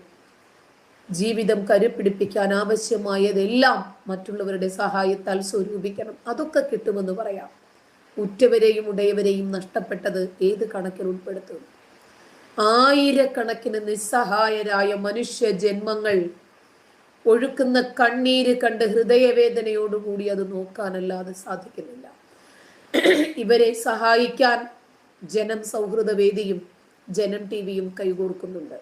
ജീവിതം കരുപിടിപ്പിക്കാൻ ആവശ്യമായതെല്ലാം മറ്റുള്ളവരുടെ സഹായത്താൽ സ്വരൂപിക്കണം. അതൊക്കെ കിട്ടുമെന്ന് പറയാം. ഉറ്റവരെയും ഉടയവരെയും നഷ്ടപ്പെട്ടത് ഏത് കണക്കിൽ ഉൾപ്പെടുത്തും? ആയിരക്കണക്കിന് നിസ്സഹായരായ മനുഷ്യ ജന്മങ്ങൾ ഒഴുക്കുന്ന കണ്ണീര് കണ്ട് ഹൃദയവേദനയോടുകൂടി അത് നോക്കാനല്ലാതെ സാധിക്കുന്നില്ല. ഇവരെ സഹായിക്കാൻ ജനം സൗഹൃദ വേദിയും ജനം TV-യും കൈകോർക്കുന്നുണ്ട്.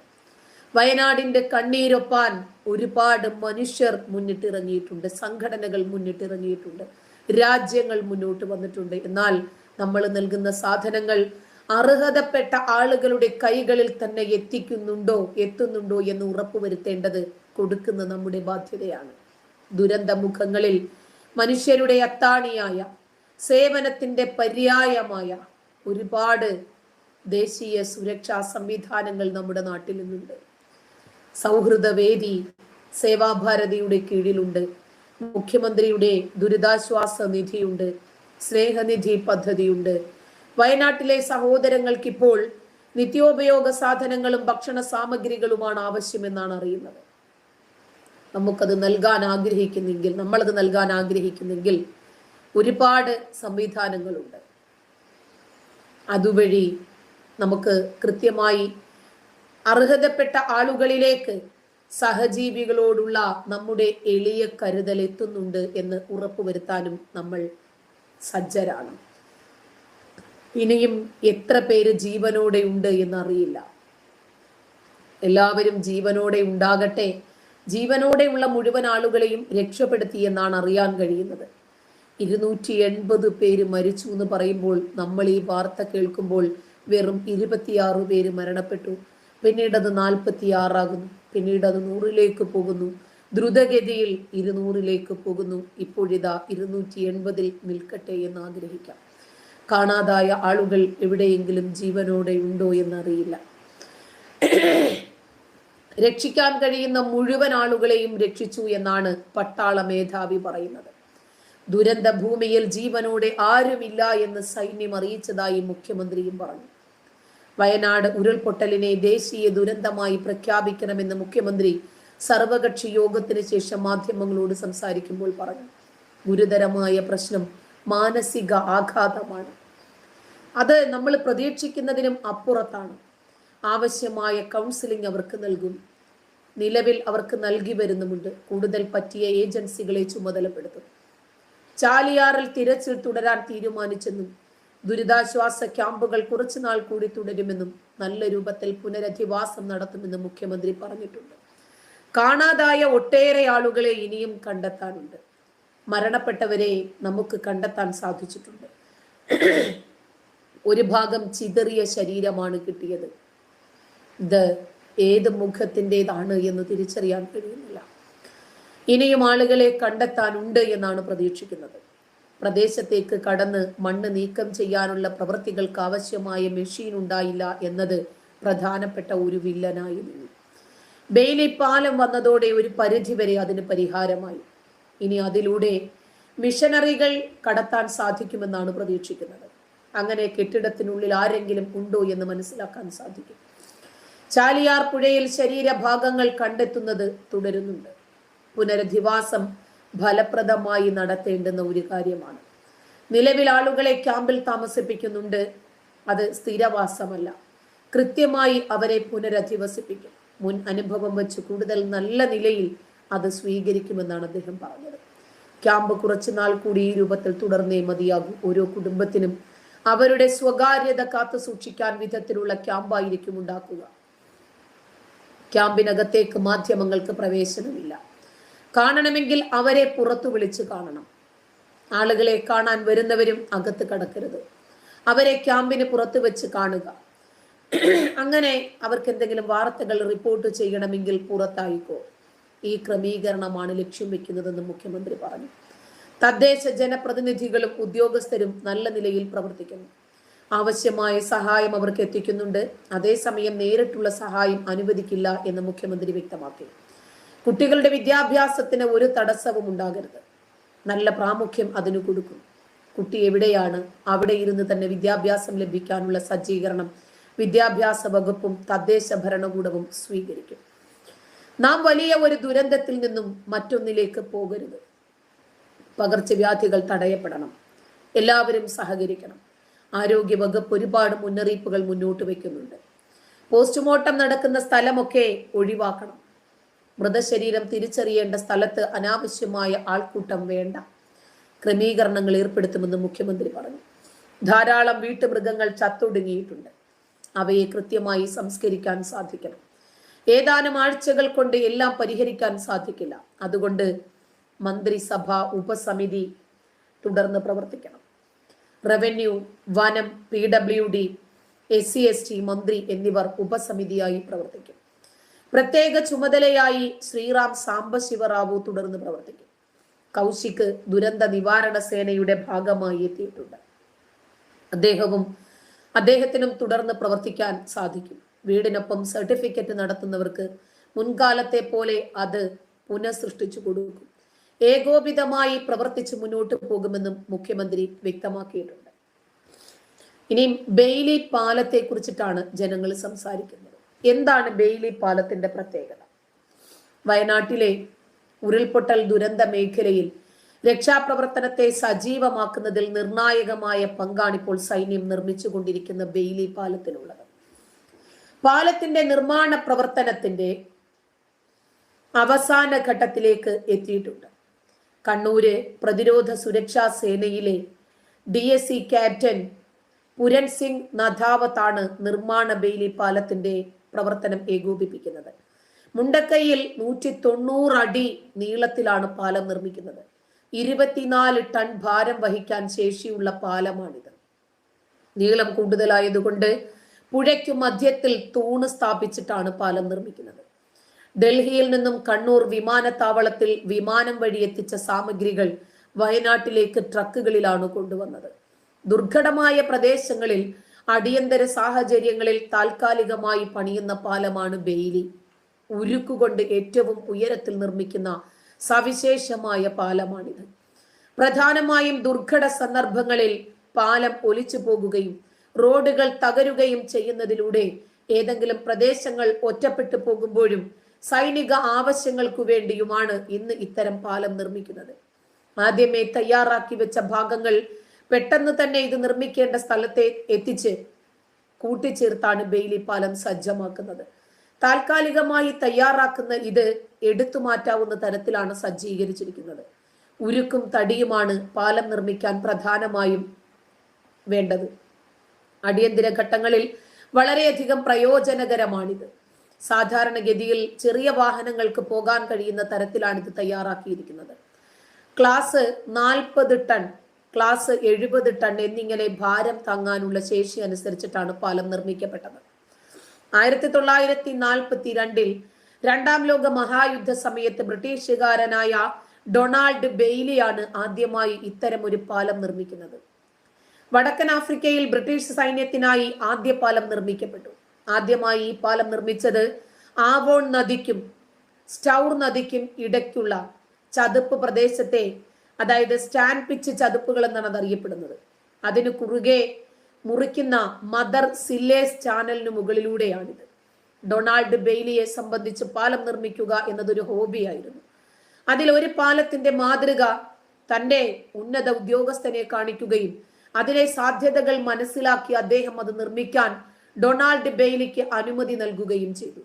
വയനാടിന്റെ കണ്ണീരൊപ്പാൻ ഒരുപാട് മനുഷ്യർ മുന്നിട്ടിറങ്ങിയിട്ടുണ്ട്, സംഘടനകൾ മുന്നിട്ടിറങ്ങിയിട്ടുണ്ട്, രാജ്യങ്ങൾ മുന്നോട്ട് വന്നിട്ടുണ്ട്. എന്നാൽ നമ്മൾ നൽകുന്ന സാധനങ്ങൾ അർഹതപ്പെട്ട ആളുകളുടെ കൈകളിൽ തന്നെ എത്തുന്നുണ്ടോ എന്ന് ഉറപ്പുവരുത്തേണ്ടത് കൊടുക്കുന്ന നമ്മുടെ ബാധ്യതയാണ്. ദുരന്തമുഖങ്ങളിൽ മനുഷ്യരുടെ അത്താണിയായ, സേവനത്തിന്റെ പര്യായമായ ഒരുപാട് ദേശീയ സുരക്ഷാ സംവിധാനങ്ങൾ നമ്മുടെ നാട്ടിൽ നിന്നുണ്ട്. സൗഹൃദ വേദി സേവാഭാരതിയുടെ കീഴിലുണ്ട്. മുഖ്യമന്ത്രിയുടെ ദുരിതാശ്വാസ നിധിയുണ്ട്, സ്നേഹനിധി പദ്ധതിയുണ്ട്. വയനാട്ടിലെ സഹോദരങ്ങൾക്ക് ഇപ്പോൾ നിത്യോപയോഗ സാധനങ്ങളും ഭക്ഷണ സാമഗ്രികളുമാണ് ആവശ്യമെന്നാണ് അറിയുന്നത്. നമ്മളത് നൽകാൻ ആഗ്രഹിക്കുന്നെങ്കിൽ ഒരുപാട് സംവിധാനങ്ങളുണ്ട്. അതുവഴി നമുക്ക് കൃത്യമായി അർഹതപ്പെട്ട ആളുകളിലേക്ക് സഹജീവികളോടുള്ള നമ്മുടെ എളിയ കരുതൽ എത്തുന്നുണ്ട് എന്ന് ഉറപ്പുവരുത്താനും നമ്മൾ സജ്ജരാണ്. ഇനിയും എത്ര പേര് ജീവനോടെ ഉണ്ട് എന്നറിയില്ല. എല്ലാവരും ജീവനോടെ ഉണ്ടാകട്ടെ. ജീവനോടെയുള്ള മുഴുവൻ ആളുകളെയും രക്ഷപ്പെടുത്തി എന്നാണ് അറിയാൻ കഴിയുന്നത്. 280 പേര് മരിച്ചു എന്ന് പറയുമ്പോൾ നമ്മൾ ഈ വാർത്ത കേൾക്കുമ്പോൾ വെറും 26 പേര് മരണപ്പെട്ടു. പിന്നീട് അത് 46 ആകുന്നു, പിന്നീട് അത് 100ലേക്ക് പോകുന്നു, ദ്രുതഗതിയിൽ 200ലേക്ക് പോകുന്നു. ഇപ്പോഴിതാ 280 നിൽക്കട്ടെ എന്ന് ആഗ്രഹിക്കാം. കാണാതായ ആളുകൾ എവിടെയെങ്കിലും ജീവനോടെ ഉണ്ടോ എന്നറിയില്ല. രക്ഷിക്കാൻ കഴിയുന്ന മുഴുവൻ ആളുകളെയും രക്ഷിച്ചു എന്നാണ് പട്ടാള മേധാവി പറയുന്നത്. ദുരന്ത ഭൂമിയിൽ ജീവനോടെ ആരുമില്ല എന്ന് സൈന്യം അറിയിച്ചതായി മുഖ്യമന്ത്രിയും പറഞ്ഞു. വയനാട് ഉരുൾപൊട്ടലിനെ ദേശീയ ദുരന്തമായി പ്രഖ്യാപിക്കണമെന്ന് മുഖ്യമന്ത്രി സർവകക്ഷി യോഗത്തിന് ശേഷം മാധ്യമങ്ങളോട് സംസാരിക്കുമ്പോൾ പറഞ്ഞു. ഗുരുതരമായ പ്രശ്നം മാനസിക ആഘാതമാണ്. അത് നമ്മൾ പ്രതീക്ഷിക്കുന്നതിനും അപ്പുറത്താണ്. ആവശ്യമായ കൗൺസിലിംഗ് അവർക്ക് നൽകും. നിലവിൽ അവർക്ക് നൽകി വരുന്നുമുണ്ട്. കൂടുതൽ പറ്റിയ ഏജൻസികളെ ചുമതലപ്പെടുത്തും. ചാലിയാറിൽ തിരച്ചിൽ തുടരാൻ തീരുമാനിച്ചെന്നും ദുരിതാശ്വാസ ക്യാമ്പുകൾ കുറച്ചുനാൾ കൂടി തുടരുമെന്നും നല്ല രൂപത്തിൽ പുനരധിവാസം നടത്തുമെന്നും മുഖ്യമന്ത്രി പറഞ്ഞിട്ടുണ്ട്. കാണാതായ ഒട്ടേറെ ആളുകളെ ഇനിയും കണ്ടെത്താനുണ്ട്. മരണപ്പെട്ടവരെ നമുക്ക് കണ്ടെത്താൻ സാധിച്ചിട്ടുണ്ട്. ഒരു ഭാഗം ചിതറിയ ശരീരമാണ് കിട്ടിയത്. ഇത് ഏത് മുഖത്തിൻ്റെതാണ് എന്ന് തിരിച്ചറിയാൻ കഴിയുന്നില്ല. ഇനിയും ആളുകളെ കണ്ടെത്താനുണ്ട് എന്നാണ് പ്രതീക്ഷിക്കുന്നത്. പ്രദേശത്തേക്ക് കടന്ന് മണ്ണ് നീക്കം ചെയ്യാനുള്ള പ്രവൃത്തികൾക്ക് ആവശ്യമായ മെഷീൻ ഉണ്ടായില്ല എന്നത് പ്രധാനപ്പെട്ട ഒരു വില്ലനായി നിന്നു. ബെയിലി പാലം വന്നതോടെ ഒരു പരിധിവരെ അതിന് പരിഹാരമായി. ഇനി അതിലൂടെ മിഷനറികൾ കടത്താൻ സാധിക്കുമെന്നാണ് പ്രതീക്ഷിക്കുന്നത്. അങ്ങനെ കെട്ടിടത്തിനുള്ളിൽ ആരെങ്കിലും ഉണ്ടോ എന്ന് മനസ്സിലാക്കാൻ സാധിക്കും. ചാലിയാർ പുഴയിൽ ശരീരഭാഗങ്ങൾ കണ്ടെത്തുന്നത് തുടരുന്നുണ്ട്. പുനരധിവാസം ഫലപ്രദമായി നടത്തേണ്ടുന്ന ഒരു കാര്യമാണ്. നിലവിൽ ആളുകളെ ക്യാമ്പിൽ താമസിപ്പിക്കുന്നുണ്ട്. അത് സ്ഥിരവാസമല്ല. കൃത്യമായി അവരെ പുനരധിവസിപ്പിക്കും. മുൻ അനുഭവം വെച്ച് കൂടുതൽ നല്ല നിലയിൽ അത് സ്വീകരിക്കുമെന്നാണ് അദ്ദേഹം പറഞ്ഞത്. ക്യാമ്പ് കുറച്ചുനാൾ കൂടി ഈ രൂപത്തിൽ തുടർന്നേ മതിയാകും. ഓരോ കുടുംബത്തിനും അവരുടെ സ്വകാര്യത കാത്തു സൂക്ഷിക്കാൻ വിധത്തിലുള്ള ക്യാമ്പായിരിക്കും ഉണ്ടാക്കുക. ക്യാമ്പിനകത്തേക്ക് മാധ്യമങ്ങൾക്ക് പ്രവേശനമില്ല. കാണണമെങ്കിൽ അവരെ പുറത്തു വിളിച്ച് കാണണം. ആളുകളെ കാണാൻ വരുന്നവരും അകത്ത് കടക്കരുത്. അവരെ ക്യാമ്പിന് പുറത്തു വെച്ച് കാണുക. അങ്ങനെ അവർക്ക് എന്തെങ്കിലും വാർത്തകൾ റിപ്പോർട്ട് ചെയ്യണമെങ്കിൽ പുറത്തായിക്കോ. ഈ ക്രമീകരണമാണ് ലക്ഷ്യം വെക്കുന്നതെന്ന് മുഖ്യമന്ത്രി പറഞ്ഞു. തദ്ദേശ ജനപ്രതിനിധികളും ഉദ്യോഗസ്ഥരും നല്ല നിലയിൽ പ്രവർത്തിക്കുന്നു. ആവശ്യമായ സഹായം അവർക്ക് എത്തിക്കുന്നുണ്ട്. അതേസമയം നേരിട്ടുള്ള സഹായം അനുവദിക്കില്ല എന്ന് മുഖ്യമന്ത്രി വ്യക്തമാക്കി. കുട്ടികളുടെ വിദ്യാഭ്യാസത്തിന് ഒരു തടസ്സവും ഉണ്ടാകരുത്. നല്ല പ്രാമുഖ്യം അതിന് കൊടുക്കും. കുട്ടി എവിടെയാണ് അവിടെ ഇരുന്ന് തന്നെ വിദ്യാഭ്യാസം ലഭിക്കാനുള്ള സജ്ജീകരണം വിദ്യാഭ്യാസ വകുപ്പും തദ്ദേശ ഭരണകൂടവും സ്വീകരിക്കും. നാം വലിയ ഒരു ദുരന്തത്തിൽ നിന്നും മറ്റൊന്നിലേക്ക് പോകരുത്. പകർച്ചവ്യാധികൾ തടയപ്പെടണം. എല്ലാവരും സഹകരിക്കണം. ആരോഗ്യ വകുപ്പ് ഒരുപാട് മുന്നറിയിപ്പുകൾ മുന്നോട്ട് വയ്ക്കുന്നുണ്ട്. പോസ്റ്റ്മോർട്ടം നടക്കുന്ന സ്ഥലമൊക്കെ ഒഴിവാക്കണം. മൃതശരീരം തിരിച്ചറിയേണ്ട സ്ഥലത്ത് അനാവശ്യമായ ആൾക്കൂട്ടം വേണ്ട. ക്രമീകരണങ്ങൾ ഏർപ്പെടുത്തുമെന്ന് മുഖ്യമന്ത്രി പറഞ്ഞു. ധാരാളം വീട്ടുമൃഗങ്ങൾ ചത്തൊടുങ്ങിയിട്ടുണ്ട്. അവയെ കൃത്യമായി സംസ്കരിക്കാൻ സാധിക്കണം. ഏതാനും ആഴ്ചകൾ കൊണ്ട് എല്ലാം പരിഹരിക്കാൻ സാധിക്കില്ല. അതുകൊണ്ട് മന്ത്രിസഭ ഉപസമിതി തുടർന്ന് പ്രവർത്തിക്കണം. റവന്യൂ, വനം, PWD, SC/ST മന്ത്രി എന്നിവർ ഉപസമിതിയായി പ്രവർത്തിക്കും. പ്രത്യേക ചുമതലയായി ശ്രീറാം സാംബശിവറാവു തുടർന്ന് പ്രവർത്തിക്കും. കൗശിക് ദുരന്ത നിവാരണ സേനയുടെ ഭാഗമായി എത്തിയിട്ടുണ്ട്. അദ്ദേഹത്തിനും തുടർന്ന് പ്രവർത്തിക്കാൻ സാധിക്കും. വീടിനൊപ്പം സർട്ടിഫിക്കറ്റ് നടത്തുന്നവർക്ക് മുൻകാലത്തെ പോലെ അത് പുനഃസൃഷ്ടിച്ചു കൊടുക്കും. ഏകോപിതമായി പ്രവർത്തിച്ച് മുന്നോട്ട് പോകുമെന്നും മുഖ്യമന്ത്രി വ്യക്തമാക്കിയിട്ടുണ്ട്. ഇനിയും ബെയ്ലി പാലത്തെ കുറിച്ചിട്ടാണ് ജനങ്ങൾ സംസാരിക്കുന്നത്. എന്താണ് ബെയ്ലി പാലത്തിന്റെ പ്രത്യേകത? വയനാട്ടിലെ ഉരുൾപൊട്ടൽ ദുരന്ത മേഖലയിൽ രക്ഷാപ്രവർത്തനത്തെ സജീവമാക്കുന്നതിൽ നിർണായകമായ പങ്കാണ് ഇപ്പോൾ സൈന്യം നിർമ്മിച്ചുകൊണ്ടിരിക്കുന്ന ബെയ്ലി പാലത്തിനുള്ളത്. പാലത്തിന്റെ നിർമ്മാണ പ്രവർത്തനത്തിന്റെ അവസാന ഘട്ടത്തിലേക്ക് എത്തിയിട്ടുണ്ട്. കണ്ണൂര് പ്രതിരോധ സുരക്ഷാ സേനയിലെ DSC ക്യാപ്റ്റൻ പുരൻ സിംഗ് നഥാവത്താണ് നിർമ്മാണ ബെയ്ലി പാലത്തിന്റെ പ്രവർത്തനം ഏകോപിപ്പിക്കുന്നത്. മുണ്ടക്കൈയിൽ 190 അടി നീളത്തിലാണ് പാലം നിർമ്മിക്കുന്നത്. 24 ടൺ ഭാരം വഹിക്കാൻ ശേഷിയുള്ള പാലമാണിത്. നീളം കൂടുതലായതുകൊണ്ട് പുഴയ്ക്കു മധ്യത്തിൽ തൂണ് സ്ഥാപിച്ചിട്ടാണ് പാലം നിർമ്മിക്കുന്നത്. ഡൽഹിയിൽ നിന്നും കണ്ണൂർ വിമാനത്താവളത്തിൽ വിമാനം വഴി എത്തിച്ച സാമഗ്രികൾ വയനാട്ടിലേക്ക് ട്രക്കുകളിലാണ് കൊണ്ടുവന്നത്. ദുർഘടമായ പ്രദേശങ്ങളിൽ അടിയന്തര സാഹചര്യങ്ങളിൽ താൽക്കാലികമായി പണിയുന്ന പാലമാണ് ബെയ്ലി. ഉരുക്കുകൊണ്ട് ഏറ്റവും ഉയരത്തിൽ നിർമ്മിക്കുന്ന സവിശേഷമായ പാലമാണിത്. പ്രധാനമായും ദുർഘട സന്ദർഭങ്ങളിൽ പാലം ഒലിച്ചു പോകുകയും റോഡുകൾ തകരുകയും ചെയ്യുന്നതിലൂടെ ഏതെങ്കിലും പ്രദേശങ്ങൾ ഒറ്റപ്പെട്ടു പോകുമ്പോഴും സൈനിക ആവശ്യങ്ങൾക്കു വേണ്ടിയുമാണ് ഇന്ന് ഇത്തരം പാലം നിർമ്മിക്കുന്നത്. ആദ്യമേ തയ്യാറാക്കി വെച്ച ഭാഗങ്ങൾ പെട്ടെന്ന് തന്നെ ഇത് നിർമ്മിക്കേണ്ട സ്ഥലത്തെ എത്തിച്ച് കൂട്ടിച്ചേർത്താണ് ബെയ്ലി പാലം സജ്ജമാക്കുന്നത്. താൽക്കാലികമായി തയ്യാറാക്കുന്ന ഇത് എടുത്തു മാറ്റാവുന്ന തരത്തിലാണ് സജ്ജീകരിച്ചിരിക്കുന്നത്. ഉരുക്കും തടിയുമാണ് പാലം നിർമ്മിക്കാൻ പ്രധാനമായും വേണ്ടത്. അടിയന്തര ഘട്ടങ്ങളിൽ വളരെയധികം പ്രയോജനകരമാണിത്. സാധാരണഗതിയിൽ ചെറിയ വാഹനങ്ങൾക്ക് പോകാൻ കഴിയുന്ന തരത്തിലാണ് ഇത് തയ്യാറാക്കിയിരിക്കുന്നത്. ക്ലാസ് 40 ടൺ, ക്ലാസ് 70 ടൺ എന്നിങ്ങനെ ഭാരം താങ്ങാനുള്ള ശേഷി അനുസരിച്ചിട്ടാണ് പാലം നിർമ്മിക്കപ്പെട്ടത്. 1942 രണ്ടാം ലോക മഹായുദ്ധ സമയത്ത് ബ്രിട്ടീഷുകാരനായ ഡൊണാൾഡ് ബെയ്ലിയാണ് ആദ്യമായി ഇത്തരം ഒരു പാലം നിർമ്മിക്കുന്നത്. വടക്കൻ ആഫ്രിക്കയിൽ ബ്രിട്ടീഷ് സൈന്യത്തിനായി ആദ്യ പാലം നിർമ്മിക്കപ്പെട്ടു. ആദ്യമായി ഈ പാലം നിർമ്മിച്ചത് ആവോൺ നദിക്കും സ്റ്റൗർ നദിക്കും ഇടയ്ക്കുള്ള ചതുപ്പ് പ്രദേശത്തെ, അതായത് സ്റ്റാൻഡ് പിച്ച് ചതുപ്പുകൾ എന്നാണ് അത് അറിയപ്പെടുന്നത്, അതിന് കുറുകെ മുറിക്കുന്ന മദർ സില്ലേസ് ചാനലിന് മുകളിലൂടെയാണിത്. ഡൊണാൾഡ് ബെയ്ലിയെ സംബന്ധിച്ച് പാലം നിർമ്മിക്കുക എന്നതൊരു ഹോബിയായിരുന്നു. അതിൽ ഒരു പാലത്തിന്റെ മാതൃക തന്റെ ഉന്നത ഉദ്യോഗസ്ഥനെ കാണിക്കുകയും അതിലെ സാധ്യതകൾ മനസ്സിലാക്കി അദ്ദേഹം അത് നിർമ്മിക്കാൻ ഡൊണാൾഡ് ബെയ്ലിക്ക് അനുമതി നൽകുകയും ചെയ്തു.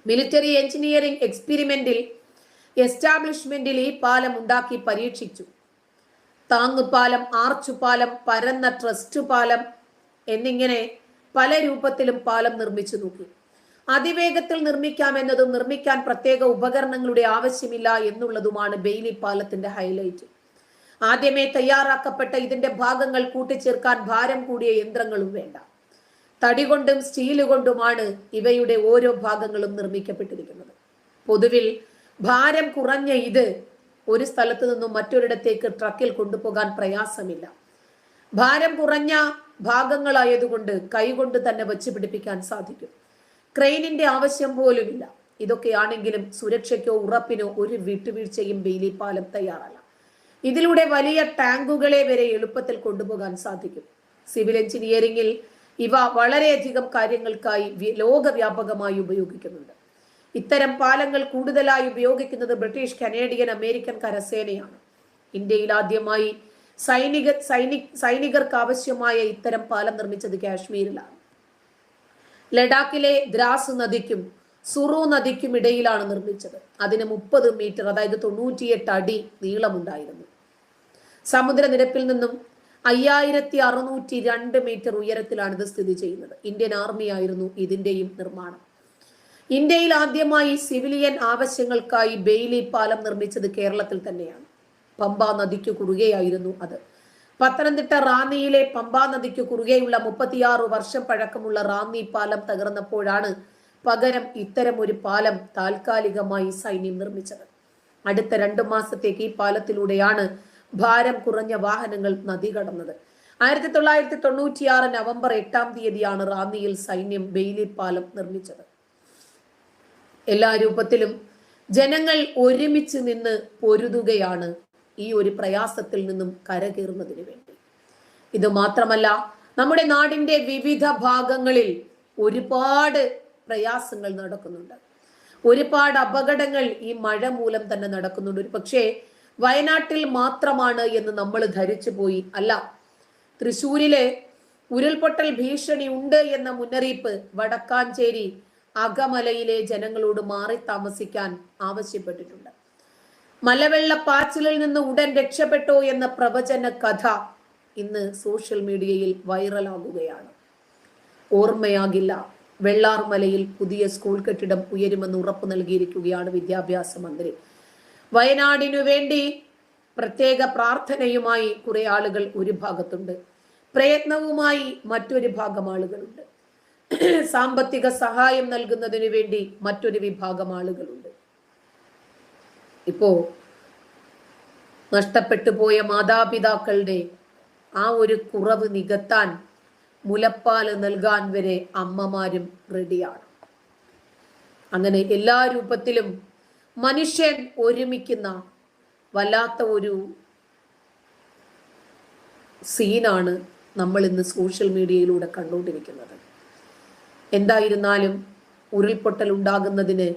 മിലിറ്ററി എഞ്ചിനീയറിംഗ് എസ്റ്റാബ്ലിഷ്മെന്റിൽ ഈ പാലം ഉണ്ടാക്കി പരീക്ഷിച്ചു. താങ്ങുപാലം, ആർച്ചുപാലം, പരന്ന ട്രസ്റ്റ് പാലം എന്നിങ്ങനെ പല രൂപത്തിലും പാലം നിർമ്മിച്ചു നോക്കി. അതിവേഗത്തിൽ നിർമ്മിക്കാമെന്നതും നിർമ്മിക്കാൻ പ്രത്യേക ഉപകരണങ്ങളുടെ ആവശ്യമില്ല എന്നുള്ളതുമാണ് ബെയ്ലി പാലത്തിന്റെ ഹൈലൈറ്റ്. ആദ്യമേ തയ്യാറാക്കപ്പെട്ട ഇതിന്റെ ഭാഗങ്ങൾ കൂട്ടിച്ചേർക്കാൻ ഭാരം കൂടിയ യന്ത്രങ്ങളും വേണ്ട. തടി കൊണ്ടും സ്റ്റീല് കൊണ്ടുമാണ് ഇവയുടെ ഓരോ ഭാഗങ്ങളും നിർമ്മിക്കപ്പെട്ടിരിക്കുന്നത്. പൊതുവിൽ ഭാരം കുറഞ്ഞ ഇത് ഒരു സ്ഥലത്ത് നിന്നും മറ്റൊരിടത്തേക്ക് ട്രക്കിൽ കൊണ്ടുപോകാൻ പ്രയാസമില്ല. ഭാരം കുറഞ്ഞ ഭാഗങ്ങളായതുകൊണ്ട് കൈകൊണ്ട് തന്നെ വച്ച് പിടിപ്പിക്കാൻ സാധിക്കും. ക്രെയിനിന്റെ ആവശ്യം പോലുമില്ല. ഇതൊക്കെയാണെങ്കിലും സുരക്ഷയ്ക്കോ ഉറപ്പിനോ ഒരു വിട്ടുവീഴ്ചയും ബെയ്ലി പാലം തയ്യാറല്ല. ഇതിലൂടെ വലിയ ടാങ്കുകളെ വരെ എളുപ്പത്തിൽ കൊണ്ടുപോകാൻ സാധിക്കും. സിവിൽ എഞ്ചിനീയറിംഗിൽ ഇവ വളരെയധികം കാര്യങ്ങൾക്കായി ലോകവ്യാപകമായി ഉപയോഗിക്കുന്നുണ്ട്. ഇത്തരം പാലങ്ങൾ കൂടുതലായി ഉപയോഗിക്കുന്നത് ബ്രിട്ടീഷ്, കനേഡിയൻ, അമേരിക്കൻ കരസേനയാണ്. ഇന്ത്യയിൽ ആദ്യമായി സൈനികർക്ക് ആവശ്യമായ ഇത്തരം പാലം നിർമ്മിച്ചത് കാശ്മീരിലാണ്. ലഡാക്കിലെ ദ്രാസ് നദിക്കും സുറു നദിക്കും ഇടയിലാണ് നിർമ്മിച്ചത്. അതിന് 30 മീറ്റർ, അതായത് 98 അടി നീളമുണ്ടായിരുന്നു. സമുദ്രനിരപ്പിൽ നിന്നും 5602 മീറ്റർ ഉയരത്തിലാണ് ഇത് സ്ഥിതി ചെയ്യുന്നത്. ഇന്ത്യൻ ആർമി ആയിരുന്നു ഇതിന്റെയും നിർമ്മാണം. ഇന്ത്യയിൽ ആദ്യമായി സിവിലിയൻ ആവശ്യങ്ങൾക്കായി ബെയ്ലി പാലം നിർമ്മിച്ചത് കേരളത്തിൽ തന്നെയാണ്. പമ്പാ നദിക്ക് കുറുകെയായിരുന്നു അത്. പത്തനംതിട്ട റാന്നിയിലെ പമ്പാ നദിക്ക് കുറുകെയുള്ള 36 വർഷം പഴക്കമുള്ള റാന്നി പാലം തകർന്നപ്പോഴാണ് പകരം ഇത്തരം ഒരു പാലം താൽക്കാലികമായി സൈന്യം നിർമ്മിച്ചത്. അടുത്ത 2 മാസത്തേക്ക് ഈ പാലത്തിലൂടെയാണ് ഭാരം കുറഞ്ഞ വാഹനങ്ങൾ നദി കടന്നത്. 1996 നവംബർ 8 റാന്നിയിൽ സൈന്യം ബെയ്ലി പാലം നിർമ്മിച്ചത്. എല്ലാ രൂപത്തിലും ജനങ്ങൾ ഒരുമിച്ച് നിന്ന് പൊരുതുകയാണ് ഈ ഒരു പ്രയാസത്തിൽ നിന്നും കരകയറുന്നതിന് വേണ്ടി. ഇത് മാത്രമല്ല, നമ്മുടെ നാടിന്റെ വിവിധ ഭാഗങ്ങളിൽ ഒരുപാട് പ്രയാസങ്ങൾ നടക്കുന്നുണ്ട്. ഒരുപാട് അപകടങ്ങൾ ഈ മഴ മൂലം തന്നെ നടക്കുന്നുണ്ട്. ഒരു പക്ഷേ വയനാട്ടിൽ മാത്രമാണ് എന്ന് നമ്മൾ ധരിച്ചു പോയി. അല്ല, തൃശ്ശൂരിലെ ഉരുൾപൊട്ടൽ ഭീഷണി ഉണ്ട് എന്ന മുന്നറിയിപ്പ് വടക്കാഞ്ചേരി അകമലയിലെ ജനങ്ങളോട് മാറി താമസിക്കാൻ ആവശ്യപ്പെട്ടിട്ടുണ്ട്. മലവെള്ളപ്പാച്ചിലിൽ നിന്ന് ഉടൻ രക്ഷപ്പെട്ടോ എന്ന പ്രവചന കഥ ഇന്ന് സോഷ്യൽ മീഡിയയിൽ വൈറലാകുകയാണ്. ഓർമ്മയാകില്ല, വെള്ളാർമലയിൽ പുതിയ സ്കൂൾ കെട്ടിടം ഉയരുമെന്ന് ഉറപ്പു നൽകിയിരിക്കുകയാണ് വിദ്യാഭ്യാസ മന്ത്രി. വയനാടിനു വേണ്ടി പ്രത്യേക പ്രാർത്ഥനയുമായി കുറെ ആളുകൾ ഒരു ഭാഗത്തുണ്ട്, പ്രയത്നവുമായി മറ്റൊരു ഭാഗം ആളുകളുണ്ട്, സാമ്പത്തിക സഹായം നൽകുന്നതിന് വേണ്ടി മറ്റൊരു വിഭാഗം ആളുകളുണ്ട്. ഇപ്പോ നഷ്ടപ്പെട്ടു പോയ മാതാപിതാക്കളുടെ ആ ഒരു കുറവ് നികത്താൻ മുലപ്പാല് നൽകാൻ വരെ അമ്മമാരും റെഡിയാണ്. അങ്ങനെ എല്ലാ രൂപത്തിലും മനുഷ്യൻ ഒരുമിക്കുന്ന വല്ലാത്ത ഒരു സീനാണ് നമ്മൾ ഇന്ന് സോഷ്യൽ മീഡിയയിലൂടെ കണ്ടുകൊണ്ടിരിക്കുന്നത്. എന്തായിരുന്നാലും ഉരുൾപൊട്ടൽ ഉണ്ടാകുന്നതിന്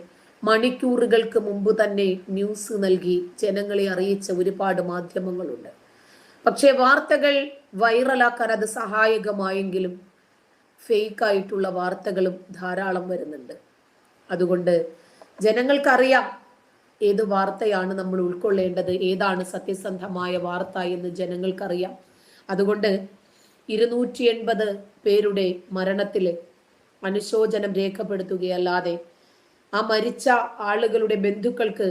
മണിക്കൂറുകൾക്ക് മുമ്പ് തന്നെ ന്യൂസ് നൽകി ജനങ്ങളെ അറിയിച്ച ഒരുപാട് മാധ്യമങ്ങളുണ്ട്. പക്ഷേ വാർത്തകൾ വൈറലാക്കാൻ അത് സഹായകമായെങ്കിലും ഫേക്കായിട്ടുള്ള വാർത്തകളും ധാരാളം വരുന്നുണ്ട്. അതുകൊണ്ട് ജനങ്ങൾക്കറിയാം ഏത് വാർത്തയാണ് നമ്മൾ ഉൾക്കൊള്ളേണ്ടത്, ഏതാണ് സത്യസന്ധമായ വാർത്ത എന്ന് ജനങ്ങൾക്കറിയാം. അതുകൊണ്ട് 280 പേരുടെ മരണത്തിൽ അനുശോചനം രേഖപ്പെടുത്തുകയല്ലാതെ ആ മരിച്ച ആളുകളുടെ ബന്ധുക്കൾക്ക്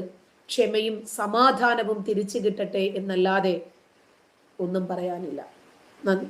ക്ഷമയും സമാധാനവും തിരിച്ചു കിട്ടട്ടെ എന്നല്ലാതെ ഒന്നും പറയാനില്ല. നന്ദി.